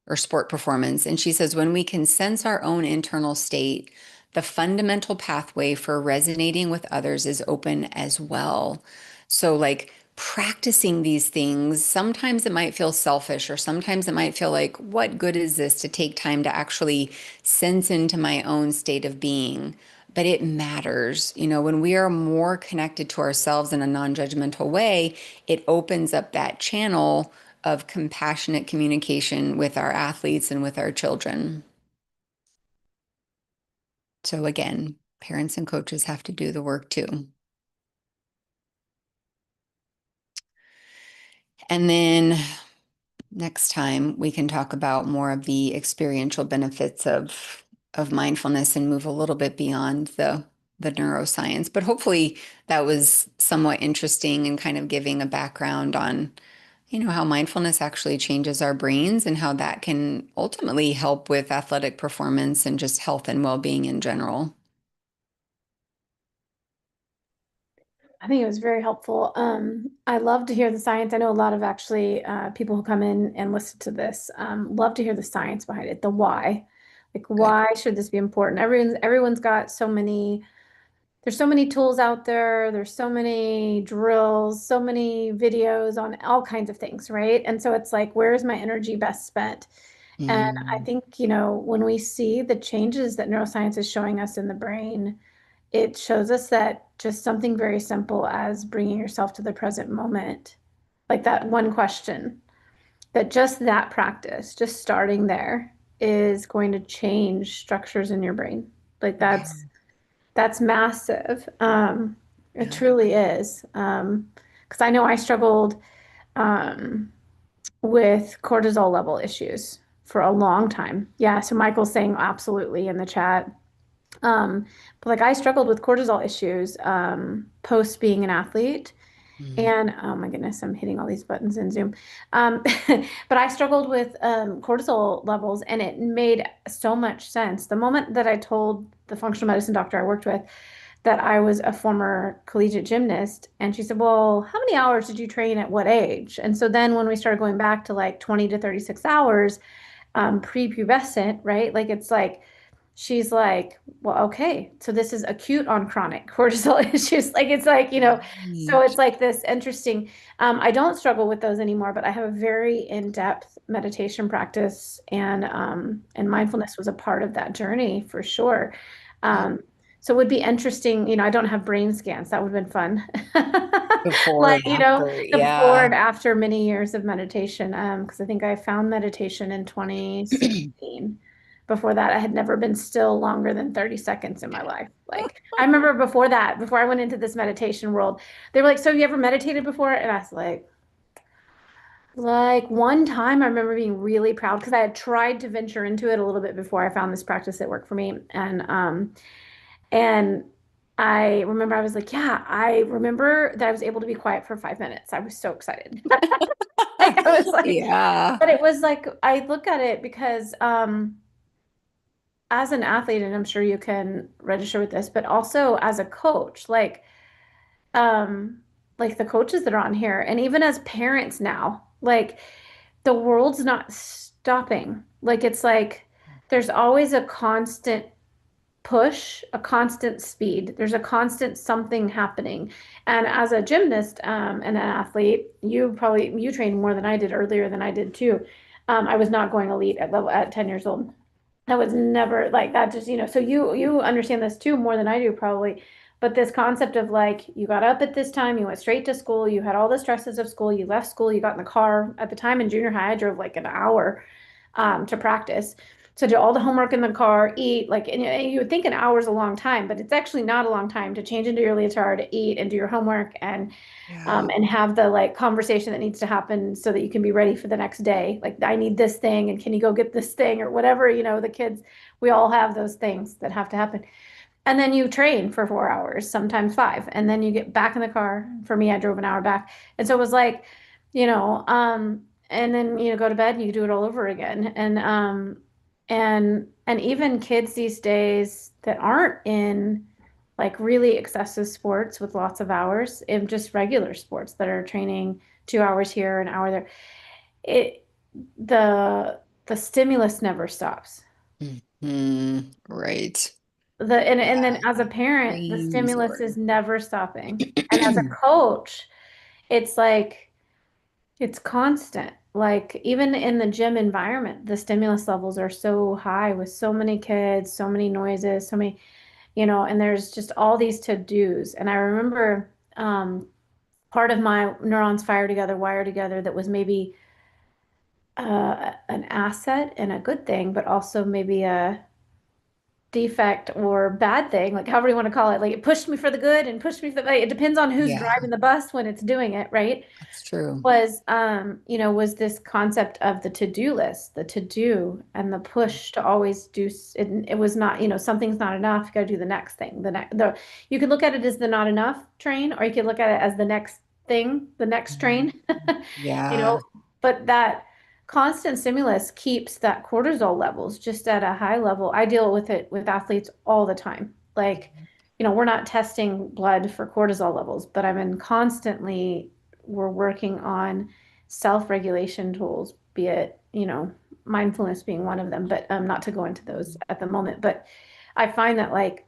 or Sport Performance. And she says, when we can sense our own internal state, the fundamental pathway for resonating with others is open as well. So, like, practicing these things, sometimes it might feel selfish, or sometimes it might feel like, what good is this to take time to actually sense into my own state of being? But it matters. When we are more connected to ourselves in a non-judgmental way, it opens up that channel of compassionate communication with our athletes and with our children. So again, parents and coaches have to do the work too. And then next time we can talk about more of the experiential benefits of mindfulness and move a little bit beyond the neuroscience. But hopefully that was somewhat interesting and kind of giving a background on how mindfulness actually changes our brains and how that can ultimately help with athletic performance and just health and well-being in general. I think it was very helpful. I love to hear the science. I know a lot of actually people who come in and listen to this love to hear the science behind it, the why. Like, Good. why should this be important? Everyone's got so many, there's so many tools out there, there's so many drills, so many videos on all kinds of things, right? And so it's like, where's my energy best spent? And I Mm, think, when we see the changes that neuroscience is showing us in the brain, it shows us that just something very simple as bringing yourself to the present moment, like that one question, that just that practice, just starting there is going to change structures in your brain. Like wow. that's massive. It Yeah. truly is. Because I know I struggled um, with cortisol level issues for a long time. Yeah, so Michael's saying absolutely in the chat. But like I struggled with cortisol issues post being an athlete. Mm, And oh my goodness, I'm hitting all these buttons in Zoom. Um, but I struggled with cortisol levels, and it made so much sense. The moment that I told the functional medicine doctor I worked with that I was a former collegiate gymnast, and she said, "Well, how many hours did you train at what age?" And so then when we started going back to like 20 to 36 hours, prepubescent, right? Like it's like she's like, well, okay, so this is acute on chronic cortisol issues. Like it's like, so it's right. like this interesting. I don't struggle with those anymore, but I have a very in-depth meditation practice, and mindfulness was a part of that journey for sure. Yeah. Um, so it would be interesting, I don't have brain scans. That would have been fun. Before Like, and after. the before Yeah. and after many years of meditation, because I think I found meditation in 2016. Before that, I had never been still longer than 30 seconds in my life. Like, I remember before that, before I went into this meditation world, they were like, "So you ever meditated before?" And I was like one time I remember being really proud because I had tried to venture into it a little bit before I found this practice that worked for me. And I remember I was like, yeah, I remember that I was able to be quiet for 5 minutes. I was so excited. Like I was like, Yeah. but it was like I look at it because as an athlete, and I'm sure you can register with this, but also as a coach, um like the coaches that are on here, and even as parents now, like the world's not stopping. Like it's like there's always a constant push, a constant speed. There's a constant something happening. And as a gymnast and an athlete, you trained more than I did, earlier than I did too. I was not going elite at 10 years old. I was never like that. Just so you understand this too more than I do probably. But this concept of like you got up at this time, you went straight to school, you had all the stresses of school, you left school, you got in the car. At the time in junior high, I drove like an hour to practice. So do all the homework in the car, eat, like, and you would think an hour is a long time, but it's actually not a long time to change into your leotard, to eat and do your homework Yeah. and have the like conversation that needs to happen so that you can be ready for the next day. Like, I need this thing, and can you go get this thing or whatever, the kids, we all have those things that have to happen. And then you train for 4 hours, sometimes five, and then you get back in the car. For me, I drove an hour back. And so it was like, and then go to bed and you do it all over again. And even kids these days that aren't in like really excessive sports with lots of hours, in just regular sports that are training 2 hours here, an hour there, it the stimulus never stops. Right. And then Yeah. as a parent, the Dreams stimulus or is never stopping. And as a coach, it's like it's constant. Like even in the gym environment, the stimulus levels are so high with so many kids, so many noises, so many, and there's just all these to-dos. And I remember part of my neurons fire together, wire together, that was maybe an asset and a good thing, but also maybe a defect or bad thing, like however you want to call it. Like it pushed me for the good and pushed me for the, like, it depends on who's yeah, driving the bus when it's doing it, right? that's true. Was this concept of the to-do list, the to-do and the push to always do it. It was not, something's not enough, you got to do the next thing. You could look at it as the not enough train, or you could look at it as the next thing, the next train. you know, Yeah. but that constant stimulus keeps that cortisol levels just at a high level. I deal with it with athletes all the time. Like, we're not testing blood for cortisol levels, but we're working on self-regulation tools, be it, mindfulness being one of them, but not to go into those at the moment. But I find that like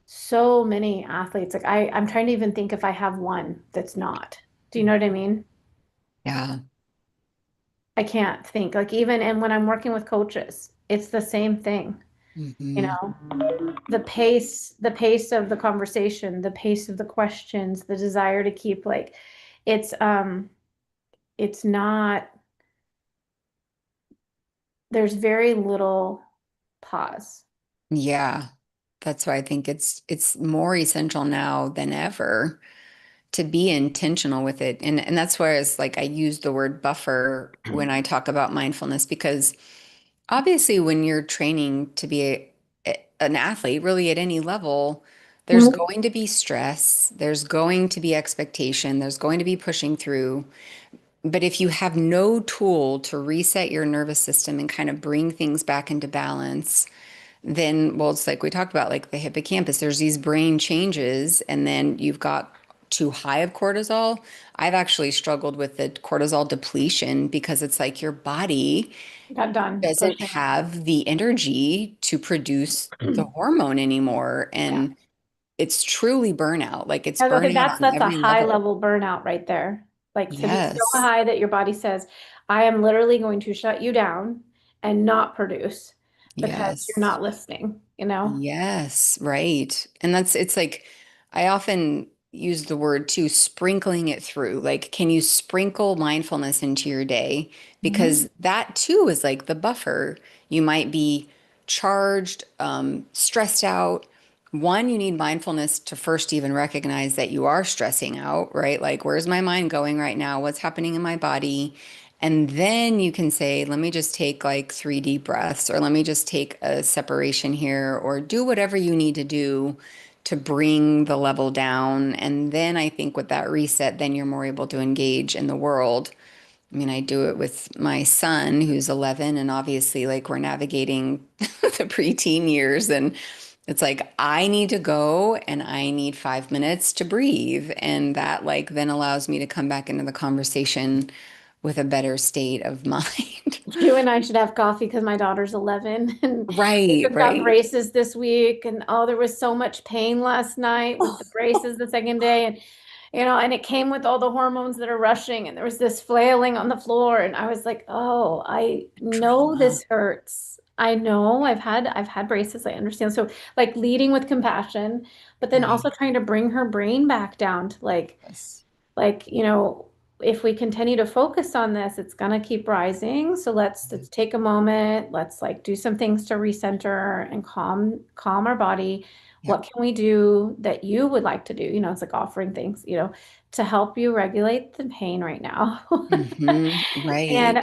so many athletes, like I'm trying to even think if I have one that's not. Do you know what I mean? Yeah. I can't think. Like even and when I'm working with coaches, it's the same thing. You Hmm. know, the pace of the conversation, the pace of the questions, the desire to keep like it's it's not there's very little pause. Yeah. That's why I think it's more essential now than ever to be intentional with it. And that's where it's like I use the word buffer when I talk about mindfulness because obviously when you're training to be an athlete, really at any level, there's Mhm. going to be stress, there's going to be expectation, there's going to be pushing through. But if you have no tool to reset your nervous system and kind of bring things back into balance, then, well, it's like we talked about, like the hippocampus, there's these brain changes, and then you've got too high of cortisol. I've actually struggled with the cortisol depletion because it's like your body Got done doesn't pushing. have the energy to produce the hormone anymore. Yeah. And it's truly burnout. Like it's Okay, burnout on that's a every high level. level burnout right there. Like to be so Yes. high that your body says, I am literally going to shut you down and not produce because you're Yes. not listening? Yes, right. And it's like, I often use the word too, sprinkling it through. Like, can you sprinkle mindfulness into your day? Mhm. Because that too is like the buffer. You might be charged, stressed out. One, you need mindfulness to first even recognize that you are stressing out, right? Like, where's my mind going right now? What's happening in my body? And then you can say, let me just take like three deep breaths, or let me just take a separation here, or do whatever you need to do to bring the level down. And then I think with that reset, then you're more able to engage in the world. I mean, I do it with my son who's 11, and obviously, like, we're navigating the preteen years. And it's like, I need to go and I need 5 minutes to breathe. And that, like, then allows me to come back into the conversation with a better state of mind. You and I should have coffee because my daughter's 11 and we Right, just got right. braces this week. And oh, there was so much pain last night with the braces the second day. And it came with all the hormones that are rushing. And there was this flailing on the floor. And I was like, oh, I know Trauma. this hurts. I know I've had braces. I understand. So like leading with compassion, but then also Right. trying to bring her brain back down to like, Yes. like, if we continue to focus on this, it's going to keep rising. So let's take a moment. Let's like do some things to recenter and calm our body. Yep. What can we do that you would like to do? You know, it's like offering things, you know, to help you regulate the pain right now. Right.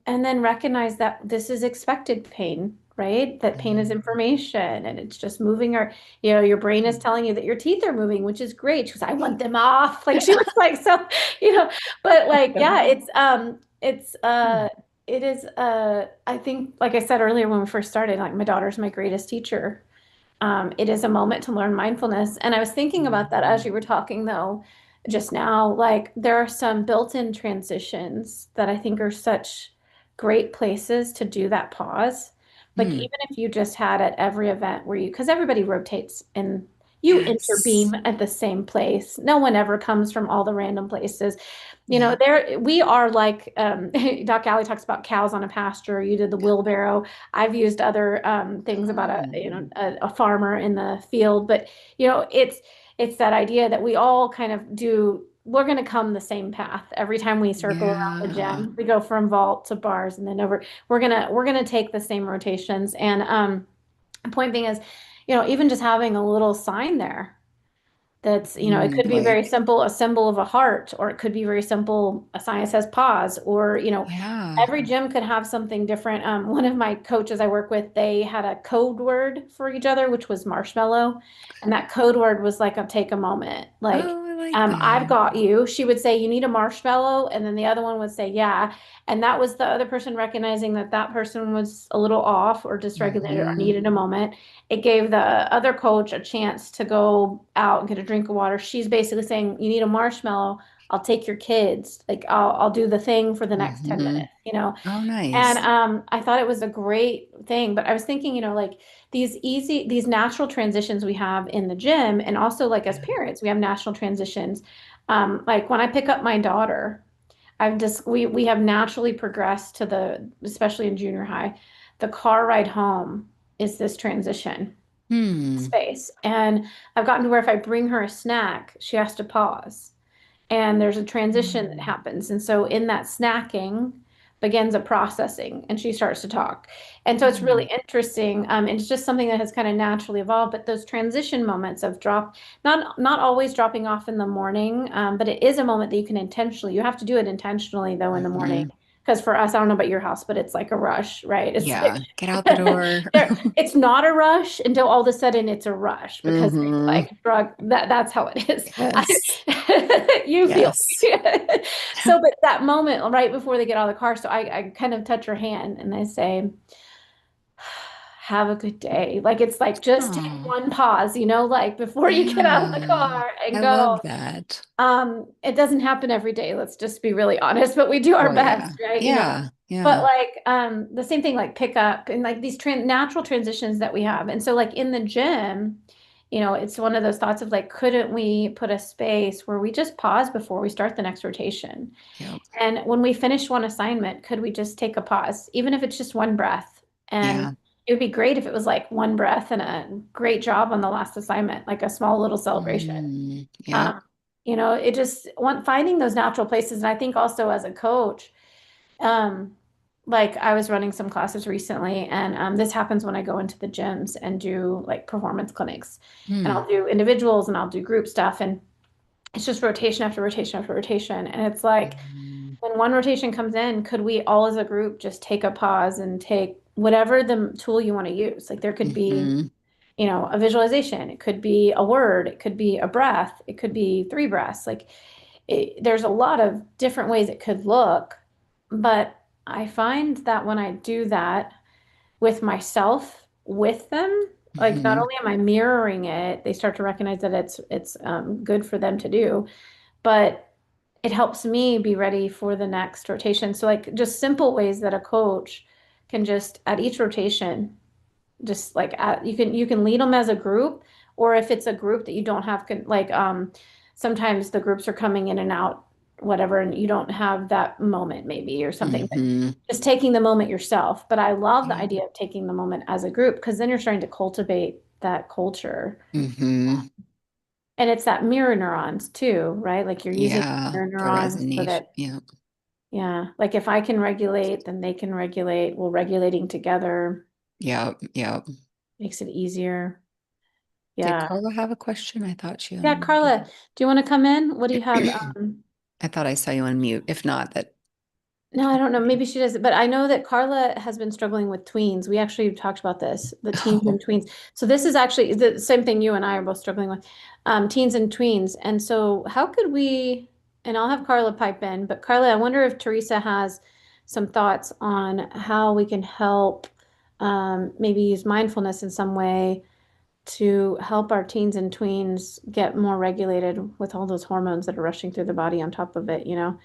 And then recognize that this is expected pain, right? That pain is Mhm. information and it's just moving our, you know, your brain is telling you that your teeth are moving, which is great. She goes, I want them off. Like she was like, so, you know, but like, yeah, it is, I think, like I said earlier when we first started, like my daughter's my greatest teacher. It is a moment to learn mindfulness. And I was thinking about that as Mhm. you were talking, though, just now. Like, there are some built in transitions that I think are such great places to do that pause. Like, Hmm. even if you just had at every event where you, because everybody rotates and you interbeam Yes. at the same place. No one ever comes from all the random places. You know, Yeah. there we are like Doc Alley talks about cows on a pasture. You did the wheelbarrow. I've used other things about a Oh, a farmer in the field, but you know it's that idea that we all kind of do. We're going to come the same path every time we circle around the yeah. gym. We go from vault to bars and then over. We're gonna take the same rotations. And the point being is, you know, even just having a little sign there that's, you know, it could be Right. very simple, a symbol of a heart, or it could be very simple, a sign that says pause, or, you know, Yeah. every gym could have something different. One of my coaches I work with, they had a code word for each other, which was marshmallow. And that code word was like a take a moment. Like, Oh, I like I've that. got you. She would say, you need a marshmallow. And then the other one would say, yeah. And that was the other person recognizing that that person was a little off or dysregulated or Hmm. needed a moment. It gave the other coach a chance to go out and get a drink of water. She's basically saying, you need a marshmallow. I'll take your kids. Like I'll do the thing for the next 10 Hmm. minutes, you know? Oh, And nice. I thought it was a great thing, but I was thinking, you know, like these natural transitions we have in the gym, and also like as Yeah. parents, we have natural transitions. Like when I pick up my daughter, I've just we have naturally progressed to the, especially in junior high, the car ride home is this transition Hmm. space. And I've gotten to where if I bring her a snack, she has to pause. And there's a transition that Hmm. happens. And so in that snacking begins a processing and she starts to talk. And so it's really Hmm. interesting. And it's just something that has kind of naturally evolved. But those transition moments of drop, not always dropping off in the morning, but it is a moment that you can intentionally, you have to do it intentionally though in the morning. Hmm. Because for us, I don't know about your house, but it's like a rush, right? It's Yeah. like Get out the door. it's not a rush until all of a sudden it's a rush because it's Hmm. like drug that's how it is. Yes. You feel Yes. me. So, but that moment right before they get out of the car, so I kind of touch her hand and I say, have a good day. Like it's like just take Oh, one pause, you know, like before you get out of the yeah. car and I go. love that. It doesn't happen every day, let's just be really honest, but we do our Oh, yeah. best, right? You know, Yeah. but Yeah. like the same thing like pick up and like these natural transitions that we have. And so like in the gym, you know, it's one of those thoughts of like, couldn't we put a space where we just pause before we start the next rotation? Yep. And when we finish one assignment, could we just take a pause, even if it's just one breath? And Yeah. it would be great if it was like one breath and a great job on the last assignment, like a small little celebration. Yep. Um, you know, it just finding those natural places. And I think also as a coach, um, like I was running some classes recently, and this happens when I go into the gyms and do like performance clinics, and Hmm. I'll do individuals and I'll do group stuff, and it's just rotation after rotation after rotation, and it's like Hmm. when one rotation comes in, could we all as a group just take a pause and take whatever the tool you want to use? Like there could be, Hmm. you know, a visualization, it could be a word, it could be a breath, it could be three breaths. Like there's a lot of different ways it could look, but I find that when I do that with myself, with them, like not Hmm. only am I mirroring it, they start to recognize that it's good for them to do, but it helps me be ready for the next rotation. So like just simple ways that a coach can just at each rotation just like you can lead them as a group, or if it's a group that you don't have like sometimes the groups are coming in and out whatever and you don't have that moment maybe or something, but Hmm. just taking the moment yourself. But I love the Yeah. idea of taking the moment as a group because then you're starting to cultivate that culture. Hmm. And it's that mirror neurons too, right? Like you're using Yeah, mirror the neurons so resonation. that, Yeah. yeah, like if I can regulate, then they can regulate. Well, regulating together Yeah. Yeah. makes it easier. Did Yeah. Carla have a question? I thought she Yeah, unmuted. Carla, do you want to come in? What do you have? I thought I saw you unmute. If not, that. No, I don't know. Maybe she does, but I know that Carla has been struggling with tweens. We actually talked about this, the teens and Oh, tweens. So this is actually the same thing you and I are both struggling with, teens and tweens. And so how could we, and I'll have Carla pipe in, but Carla, I wonder if Theresa has some thoughts on how we can help, maybe use mindfulness in some way to help our teens and tweens get more regulated with all those hormones that are rushing through the body on top of it, you know?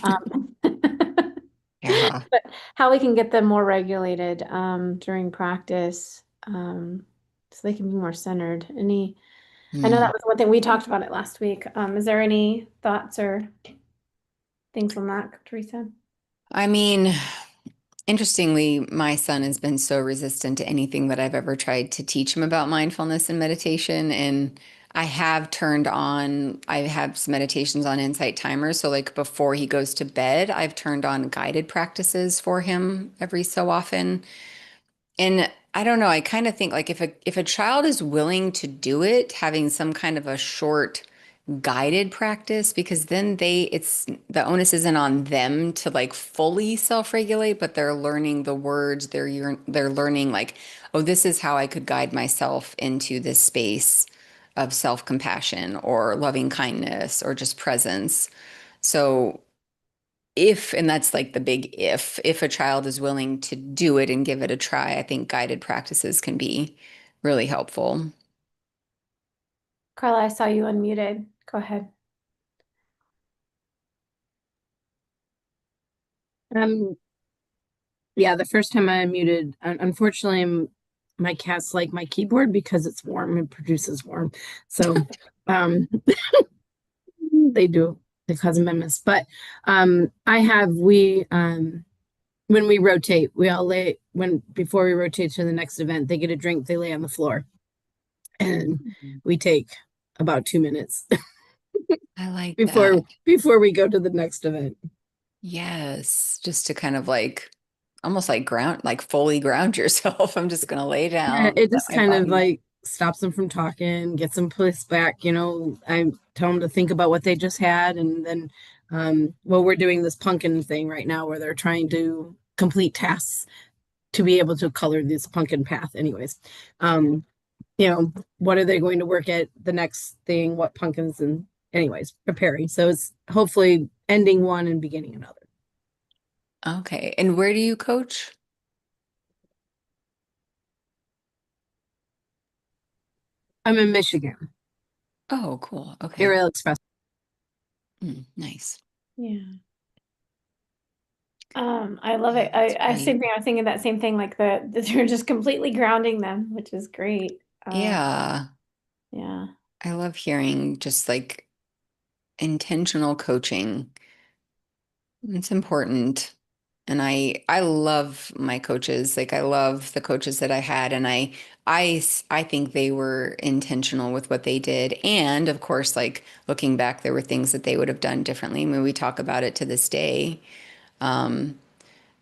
Um, yeah. but how we can get them more regulated during practice, so they can be more centered. I know that Hmm. was one thing we talked about it last week. Is there any thoughts or things on that, Teresa? I mean, interestingly, my son has been so resistant to anything that I've ever tried to teach him about mindfulness and meditation. And I have some meditations on Insight Timers. So, like before he goes to bed, I've turned on guided practices for him every so often. And I don't know, I kind of think like if a child is willing to do it, having some kind of a short guided practice, because then it's the onus isn't on them to like fully self-regulate, but they're learning the words, they're learning like, oh, this is how I could guide myself into this space of self-compassion or loving kindness or just presence. So and that's like the big if a child is willing to do it and give it a try, I think guided practices can be really helpful. Carla, I saw you unmuted. Go ahead. Um, yeah, the first time I unmuted, unfortunately, my cats like my keyboard because it's warm and produces warm. So, um, they do, they cause amendments. But when we rotate, we all lay, before we rotate to the next event, they get a drink, they lay on the floor, and we take about 2 minutes I like before that. before we go to the next event. Yes, just to kind of like almost like like fully ground yourself. I'm just gonna lay Yeah, down, it let just my kind of body. like stops them from talking, gets them pushed back. I tell them to think about what they just had, and then, well, we're doing this pumpkin thing right now where they're trying to complete tasks to be able to color this pumpkin path. Anyways, um, what are they going to work at the next thing? What pumpkins and anyways, preparing. So it's hopefully ending one and beginning another. Okay. And where do you coach? I'm in Michigan. Oh, cool. Okay. Ariel Express. Nice. Yeah. I love it. That's I same great. thing. I was thinking that same thing, like that you're just completely grounding them, which is great. Yeah. Yeah. I love hearing just like intentional coaching. It's important. And I love my coaches. Like I love the coaches that I had and I think they were intentional with what they did. And of course, like looking back, there were things that they would have done differently. I mean, we talk about it to this day.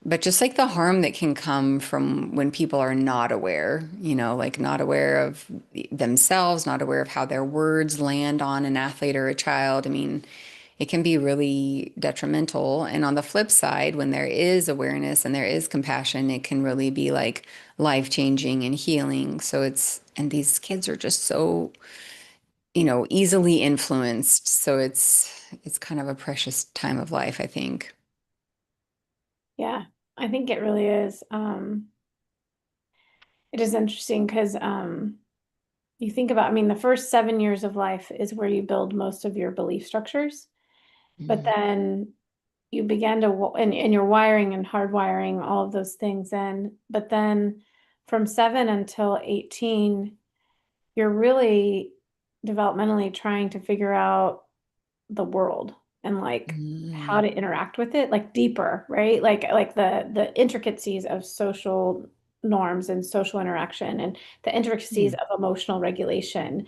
But just like the harm that can come from when people are not aware, like not aware of themselves, not aware of how their words land on an athlete or a child. I mean, it can be really detrimental. And on the flip side, when there is awareness and there is compassion, it can really be like life-changing and healing. And these kids are just so, easily influenced. So it's kind of a precious time of life, I think. Yeah. I think it really is. It is interesting because you think about, I mean, the first 7 years of life is where you build most of your belief structures, but Mm, then you begin to, and you're wiring and hardwiring all of those things in. But then from 7 until 18, you're really developmentally trying to figure out the world and like how mm, to interact with it, like deeper, right? Like the intricacies of social norms and social interaction and the intricacies mm. of emotional regulation.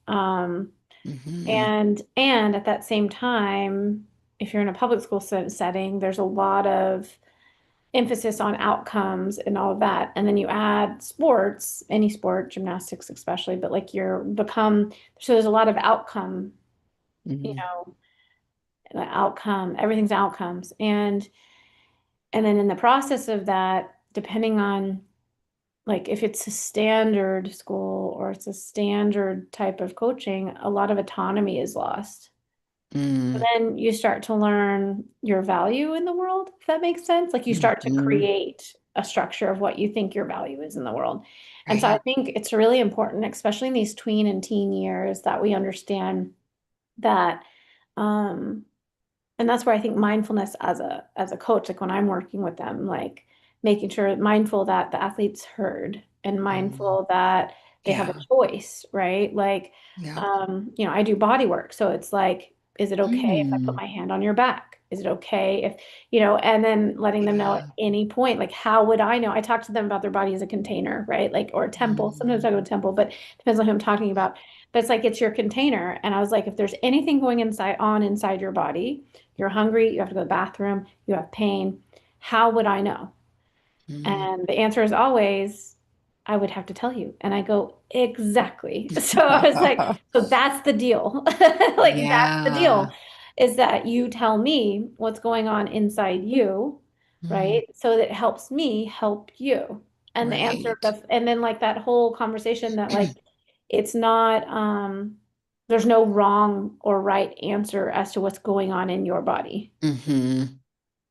Um, Hmm. And at that same time, if you're in a public school setting, there's a lot of emphasis on outcomes and all of that. And then you add sports, any sport, gymnastics especially, but like you're become, so there's a lot of outcome, you Hmm. know, the outcome, everything's outcomes. And then in the process of that, depending on like if it's a standard school or it's a standard type of coaching, a lot of autonomy is lost. Mm. Then you start to learn your value in the world, if that makes sense. Like you start to Hmm. create a structure of what you think your value is in the world. And so I Right. think it's really important, especially in these tween and teen years, that we understand that um, and that's where I think mindfulness as a coach, like when I'm working with them, like making sure mindful that the athlete's heard and Mm. mindful that they have a Yeah. choice, right? Like, Yeah. I do body work, so it's like, is it okay if I put Mm. my hand on your back? Is it okay if, and then letting them know at Yeah. any point, like, how would I know? I talk to them about their body as a container, right? Like, or a temple. Sometimes I Mm. go to temple, but depends on who I'm talking about. But it's like it's your container. And I was like, if there's anything going inside your body, you're hungry, you have to go to the bathroom, you have pain. How would I know? Mm. And the answer is always, I would have to tell you. And I go, exactly. So I was like, so that's the deal. Like, that's the Yeah. deal is that you tell me what's going on inside you, Mm. right? So that it helps me help you. And the answer, Right. and then like that whole conversation that like, it's not, there's no wrong or right answer as to what's going on in your body. Hmm.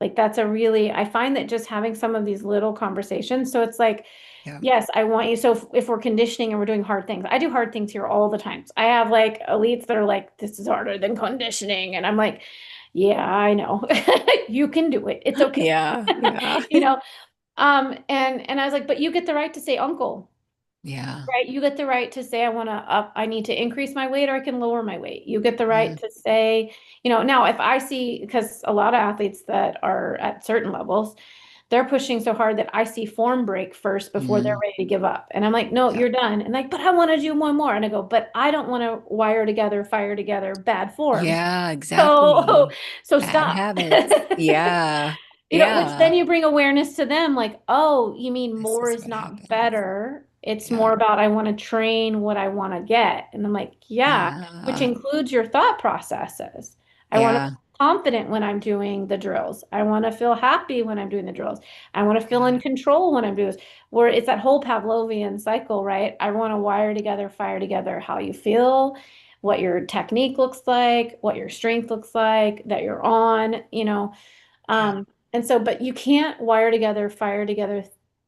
Like that's a really, I find that just having some of these little conversations. So it's like, Yeah. yes, I want you. So if we're conditioning and we're doing hard things, I do hard things here all the times. I have like elites that are like, this is harder than conditioning. And I'm like, yeah, I know. You can do it. It's okay. Yeah. Yeah. You know, and I was like, but you get the right to say uncle. Yeah. Right. You get the right to say, I need to increase my weight or I can lower my weight. You get the right Mm. to say, now if I see, because a lot of athletes that are at certain levels, they're pushing so hard that I see form break first before they're Mm. ready to give up. And I'm like, no, Yeah. you're done. And like, but I want to do one more. And I go, but I don't want to wire together, fire together bad form. Yeah, So, exactly. so Bad stop. habits. Yeah. Which then Yeah. you bring awareness to them, like, oh, you mean This more is is what not happens. better. It's Yeah. more about I want to train what I want to get. And I'm like, yeah, which Yeah. includes your thought processes. I want to Yeah. feel confident when I'm doing the drills. I want to feel happy when I'm doing the drills. I want to feel in Yeah. control when I'm doing this. Where it's that whole Pavlovian cycle, right? I want to wire together, fire together how you feel, what your technique looks like, what your strength looks like, that you're on. Yeah. And so, but you can't wire together, fire together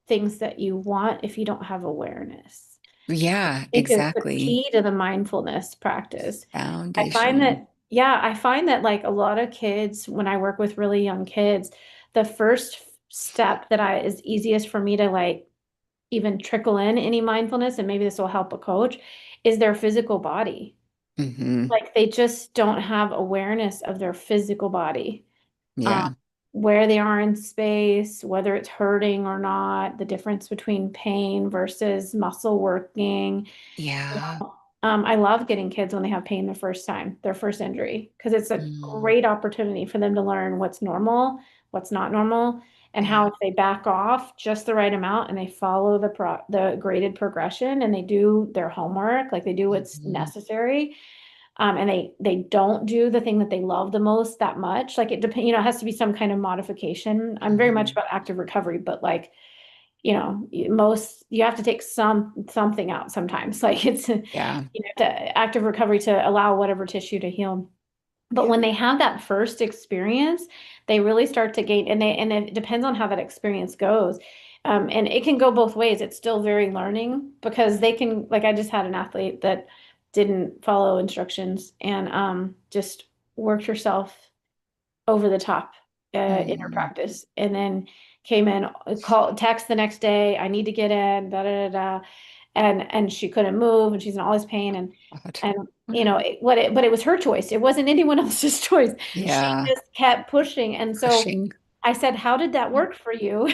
things that you want if you don't have awareness. Yeah, I think is the exactly. key to the mindfulness practice. I find Foundation. that, yeah, I find that like a lot of kids, when I work with really young kids, the first step that is easiest for me to like even trickle in any mindfulness, and maybe this will help a coach, is their physical body. Hmm. Like they just don't have awareness of their physical body, um, Yeah. where they are in space, whether it's hurting or not, the difference between pain versus muscle working. Yeah. I love getting kids when they have pain the first time, their first injury, because it's a Mm. great opportunity for them to learn what's normal, what's not normal, and how Yeah. if they back off just the right amount and they follow the graded progression and they do their homework, like they do what's Hmm. necessary, and they don't do the thing that they love the most that much. Like it depends, it has to be some kind of modification. I'm very much Hmm. about active recovery, but like, most you have to take something out sometimes. Like it's Yeah. to active recovery to allow whatever tissue to heal. But Yeah. when they have that first experience, they really start to gain, and it depends on how that experience goes. And it can go both ways. It's still very learning because they can, like I just had an athlete that didn't follow instructions and just worked herself over the top in her Mm. practice, and then came in, call, text the next day, I need to get in, da da da da, and she couldn't move, and she's in all this pain, God. and but it was her choice. It wasn't anyone else's choice. She Yeah. just kept pushing, and so Pushing. I said, "How did that work for you?"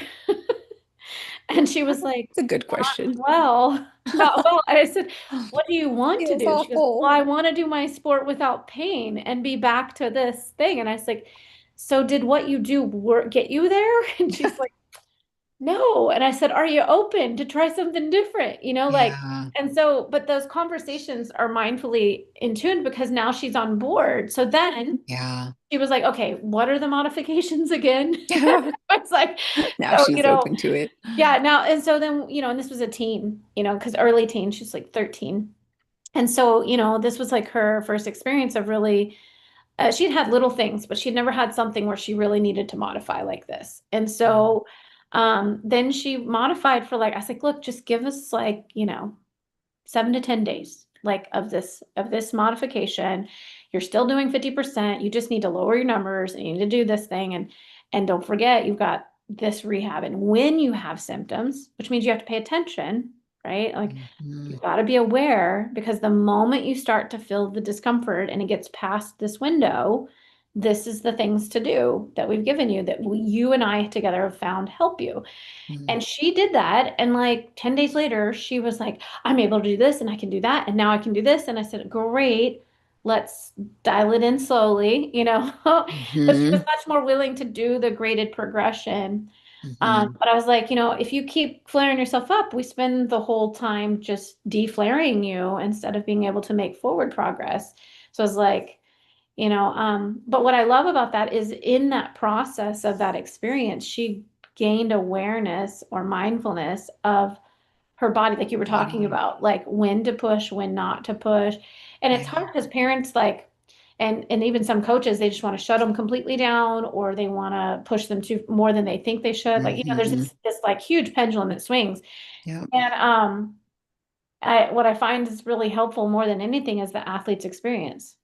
And she was like, It's a good not question. well, not well. I said, what do you want to Feels do? She goes, well, awful. I want to do my sport without pain and be back to this thing. And I was like, so did what you do work get you there? And she's like, no. And I said, are you open to try something different? Like, Yeah. and so, but those conversations are mindfully in tune because now she's on board. So then Yeah. she was like, okay, what are the modifications again? Yeah. I was like, Now so, she's open to it. yeah, now, and so then, and this was a teen, because early teen, she's like 13. And so, this was like her first experience of really, she'd had little things, but she'd never had something where she really needed to modify like this. And Mm, so, then she modified for like, I was like, look, just give us like, 7 to 10 days like of this modification. You're still doing 50%. You just need to lower your numbers and you need to do this thing. And don't forget, you've got this rehab. And when you have symptoms, which means you have to pay attention, right? Like mhm, you've got to be aware because the moment you start to feel the discomfort and it gets past this window, this is the things to do that we've given you that you and I together have found help you. mm, And she did that. And like 10 days later, she was like, I'm able to do this and I can do that. And now I can do this. And I said, great, let's dial it in slowly. But she was mhm, much more willing to do the graded progression. mhm, But I was like, if you keep flaring yourself up, we spend the whole time just deflaring you instead of being able to make forward progress. So I was like, but what I love about that is in that process of that experience, she gained awareness or mindfulness of her body, like you were talking body. about, like when to push, when not to push. And it's Yeah. hard because parents like, and even some coaches, they just want to shut them completely down or they want to push them to more than they think they should. Like, there's Hmm. this like huge pendulum that swings. Yep. And what I find is really helpful more than anything is the athlete's experience.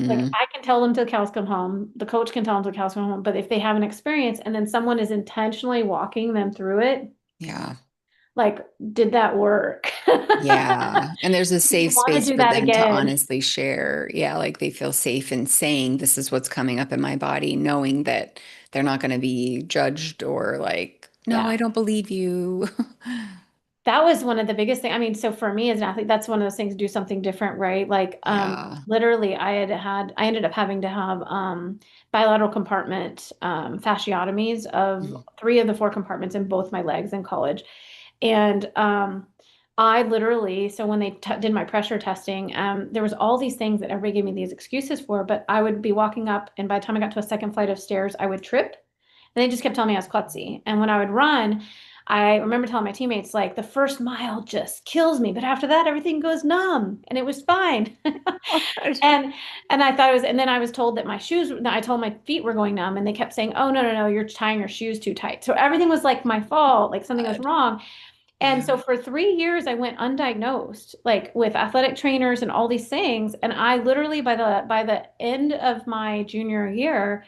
Like Hmm. I can tell them till cows come home, the coach can tell them till cows come home, but if they have an experience and then someone is intentionally walking them through it, Yeah. like, did that work? Yeah. And there's a You safe want to space do for that them to again. honestly share. Yeah. Like they feel safe in saying, this is what's coming up in my body, knowing that they're not going to be judged or like, no, Yeah. I don't believe you. That was one of the biggest things. I mean, so for me as an athlete, that's one of those things, do something different, right? Like, Yeah. literally I ended up having to have, bilateral compartment, fasciotomies of Mm, 3 of the 4 compartments in both my legs in college. And, I literally, so when they did my pressure testing, there was all these things that everybody gave me these excuses for, but I would be walking up and by the time I got to a second flight of stairs, I would trip and they just kept telling me I was klutzy. And when I would run, I remember telling my teammates, like, the first mile just kills me, but after that, everything goes numb and it was fine. God. And I thought it was, and then I was told that my shoes, I told my feet were going numb and they kept saying, oh, no, no, no, you're tying your shoes too tight. So everything was like my fault, like something was God. wrong. And Yeah. so for 3 years, I went undiagnosed, like with athletic trainers and all these things. And I literally, by the end of my junior year,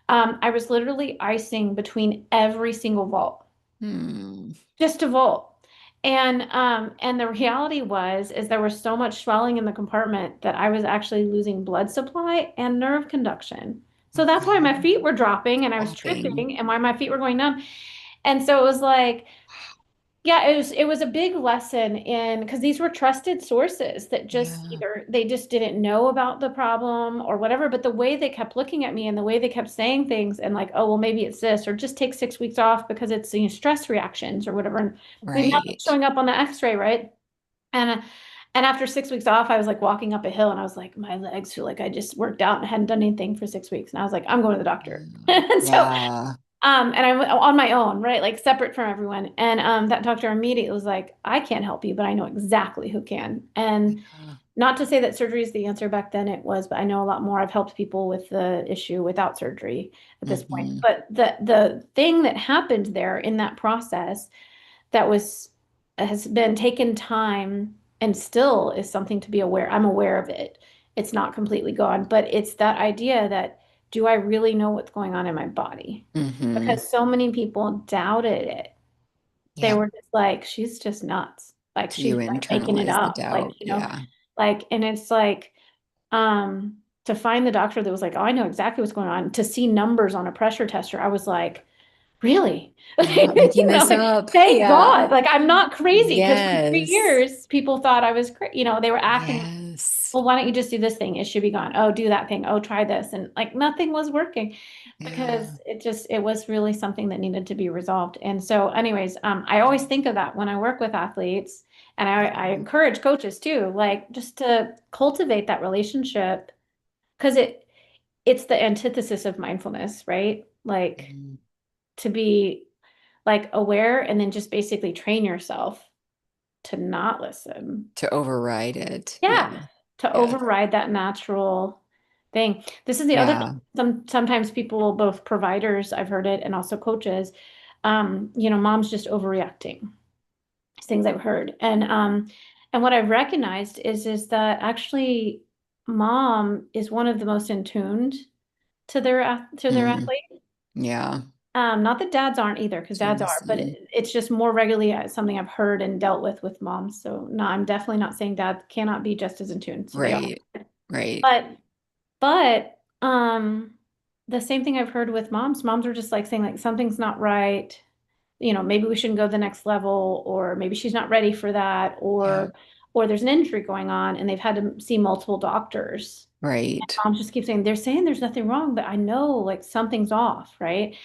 I was literally icing between every single vault, Hmm. just a vault. And the reality was is there was so much swelling in the compartment that I was actually losing blood supply and nerve conduction. So Oh, that's why my God. feet were dropping and I was Dropping. tripping and why my feet were going numb. And so it was like, yeah, it was a big lesson in because these were trusted sources that just Yeah. either they just didn't know about the problem or whatever, but the way they kept looking at me and the way they kept saying things and like, oh, well, maybe it's this, or just take 6 weeks off because it's stress reactions or whatever. And we've nothing Right. showing up on the X-ray, right? And and after 6 weeks off, I was like walking up a hill and I was like, my legs feel like I just worked out and hadn't done anything for 6 weeks. And I was like, I'm going to the doctor. And so Yeah. and I went on my own, right? Like separate from everyone. And that doctor immediately was like, I can't help you, but I know exactly who can. And Yeah. not to say that surgery is the answer back then it was, but I know a lot more. I've helped people with the issue without surgery at this point. Hmm. But the thing that happened there in that process that was has been taken time and still is something to be aware. I'm aware of it. It's not completely gone, but it's that idea that do I really know what's going on in my body? Hmm. Because so many people doubted it. They Yep. were just like, she's just nuts. Like So she's you like making it internalize the up. Like, doubt. Yeah. and it's like, to find the doctor that was like, oh, I know exactly what's going on, to see numbers on a pressure tester, I was like, Really? I'm not making And I'm this like, up. thank Yeah. God. Like, I'm not crazy because for three Yes. years, people thought I was crazy. They were acting like, Yes. well, why don't you just do this thing? It should be gone. Oh, do that thing. Oh, try this. And like nothing was working Yeah. because it was really something that needed to be resolved. And so, anyways, I always think of that when I work with athletes, and I encourage coaches too, like just to cultivate that relationship because it's the antithesis of mindfulness, right? Like Mm. to be like aware and then just basically train yourself to not listen. To override it. Yeah. Yeah, to Yes. override that natural thing. This is the other thing. Yeah. Sometimes people, both providers, I've heard it, and also coaches, mom's just overreacting. Things I've heard. And what I've recognized is that actually mom is one of the most in tuned to their Mm. athlete. Yeah. Not that dads aren't either, because To dads are, but listen. it's just more regularly something I've heard and dealt with moms. So no, I'm definitely not saying dads cannot be just as in tune. So they are. Right. Right. But but the same thing I've heard with moms. Moms are just like saying like something's not right. Maybe we shouldn't go to the next level, or maybe she's not ready for that, Yeah. or there's an injury going on and they've had to see multiple doctors. Right. Moms just keep saying they're saying there's nothing wrong, but I know like something's off, right?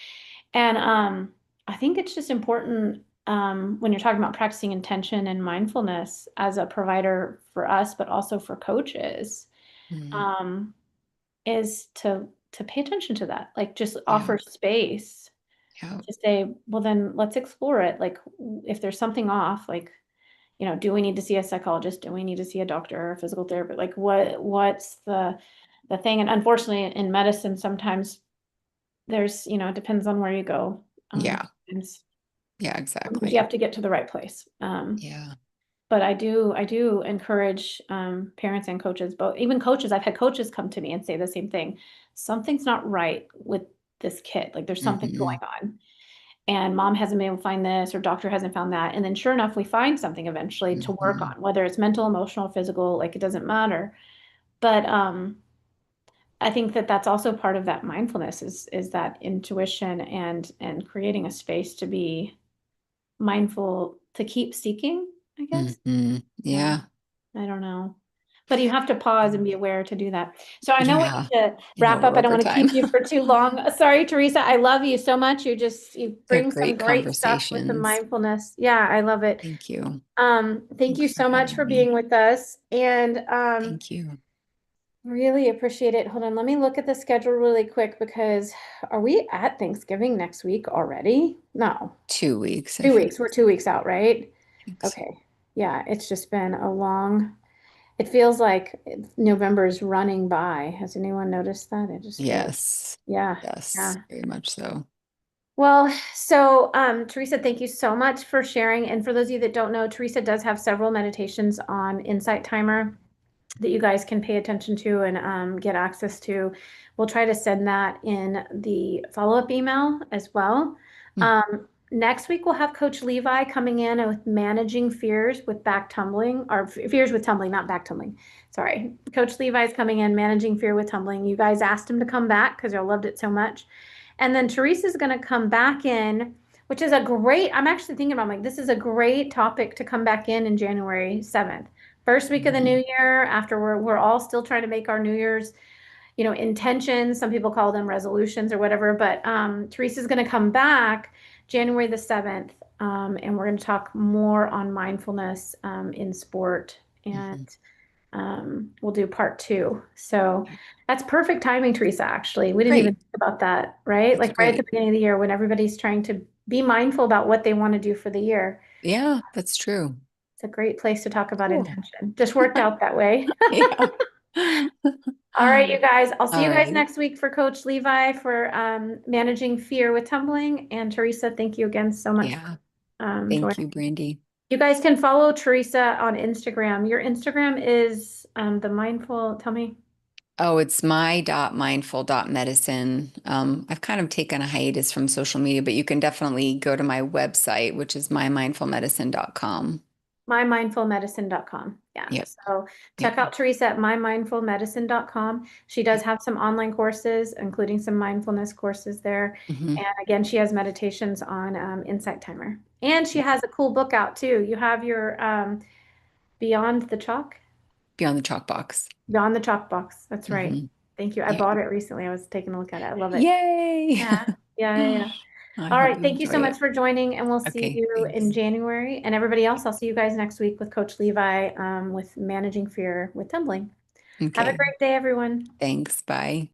And I think it's just important when you're talking about practicing intention and mindfulness as a provider for us, but also for coaches, Mm. um, is to pay attention to that. Like just Yeah. offer space Yeah. to say, well, then let's explore it. Like if there's something off, like, do we need to see a psychologist? Do we need to see a doctor or a physical therapist? Like what's the thing? And unfortunately in medicine, sometimes there's, it depends on where you go. Yeah. Sometimes Yeah. sometimes you Exactly. have to get to the right place. Yeah. But I do encourage parents and coaches, both even coaches. I've had coaches come to me and say the same thing. Something's not right with this kid. Like there's something going Hmm. on. And mom hasn't been able to find this, or doctor hasn't found that. And then sure enough, we find something eventually to work Hmm. on, whether it's mental, emotional, physical, like it doesn't matter. But I think that that's also part of that mindfulness is that intuition and creating a space to be mindful, to keep seeking, I guess. Hmm. Yeah, Yeah. I don't know. But you have to pause and be aware to do that. So I know we Yeah. need to I know wrap we're up. I don't over want to time. keep you for too long. Sorry, Teresa. I love you so much. You They're bring some great great stuff with the conversations. mindfulness. Yeah, I love it. Thank you. Thank you Thanks for so much having for being me. with us. And Thank you. really appreciate it. Hold on, let me look at the schedule really quick because are we at Thanksgiving next week already? No, 2 weeks, I 2 weeks. We're think. 2 weeks out, right? Think so. Okay. Yeah, it's just been a long, it feels like November is running by. Has anyone noticed that? It just feels, Yes. yeah, Yes. yeah. Very much so. Well, so Teresa, thank you so much for sharing. And for those of you that don't know, Teresa does have several meditations on Insight Timer that you guys can pay attention to and get access to. We'll try to send that in the follow-up email as well. Mm. Next week, we'll have Coach Levi coming in with managing fears with back tumbling, or fears with tumbling, not back tumbling. Sorry. Coach Levi is coming in, managing fear with tumbling. You guys asked him to come back because you loved it so much. And then Teresa's going to come back in, which is a great, I'm actually thinking about like, this is a great topic to come back in January 7th. First week of the Mhm. new year, after we're all still trying to make our New Year's, intentions. Some people call them resolutions or whatever. But Teresa's going to come back January the 7th, and we're going to talk more on mindfulness in sport, and Mhm. we'll do part two. So that's perfect timing, Teresa. Actually, we didn't even Great. think about that, right? That's Like right at the great. beginning of the year when everybody's trying to be mindful about what they want to do for the year. Yeah, that's true. It's a great place to talk about Cool. intention. Just worked out that way. Yeah. All right, you guys. I'll see All you guys right. next week for Coach Levi for managing fear with tumbling. And Teresa, thank you again so much Yeah. for Thank joining. you, Brandi. You guys can follow Teresa on Instagram. Your Instagram is the mindful. Tell me. Oh, it's my.mindful.medicine. I've kind of taken a hiatus from social media, but you can definitely go to my website, which is mymindfulmedicine.com. mymindfulmedicine.com. Yeah. Yep. So check Yep. out Theresa at mymindfulmedicine.com. She does have some online courses, including some mindfulness courses there. Mhm. And again, she has meditations on Insight Timer. And she has a cool book out too. You have your Beyond the Chalk? Beyond the Chalk Box. Beyond the Chalk Box. That's right. Mhm. Thank you. I Yeah. bought it recently. I was taking a look at it. I love it. Yay. Yeah. Yeah. I All hope right. you Thank you enjoy so much it. for joining, and we'll see Okay, you in thanks. January. And everybody else, I'll see you guys next week with Coach Levi with managing fear with tumbling. Have a Okay, great day, everyone. thanks. Bye.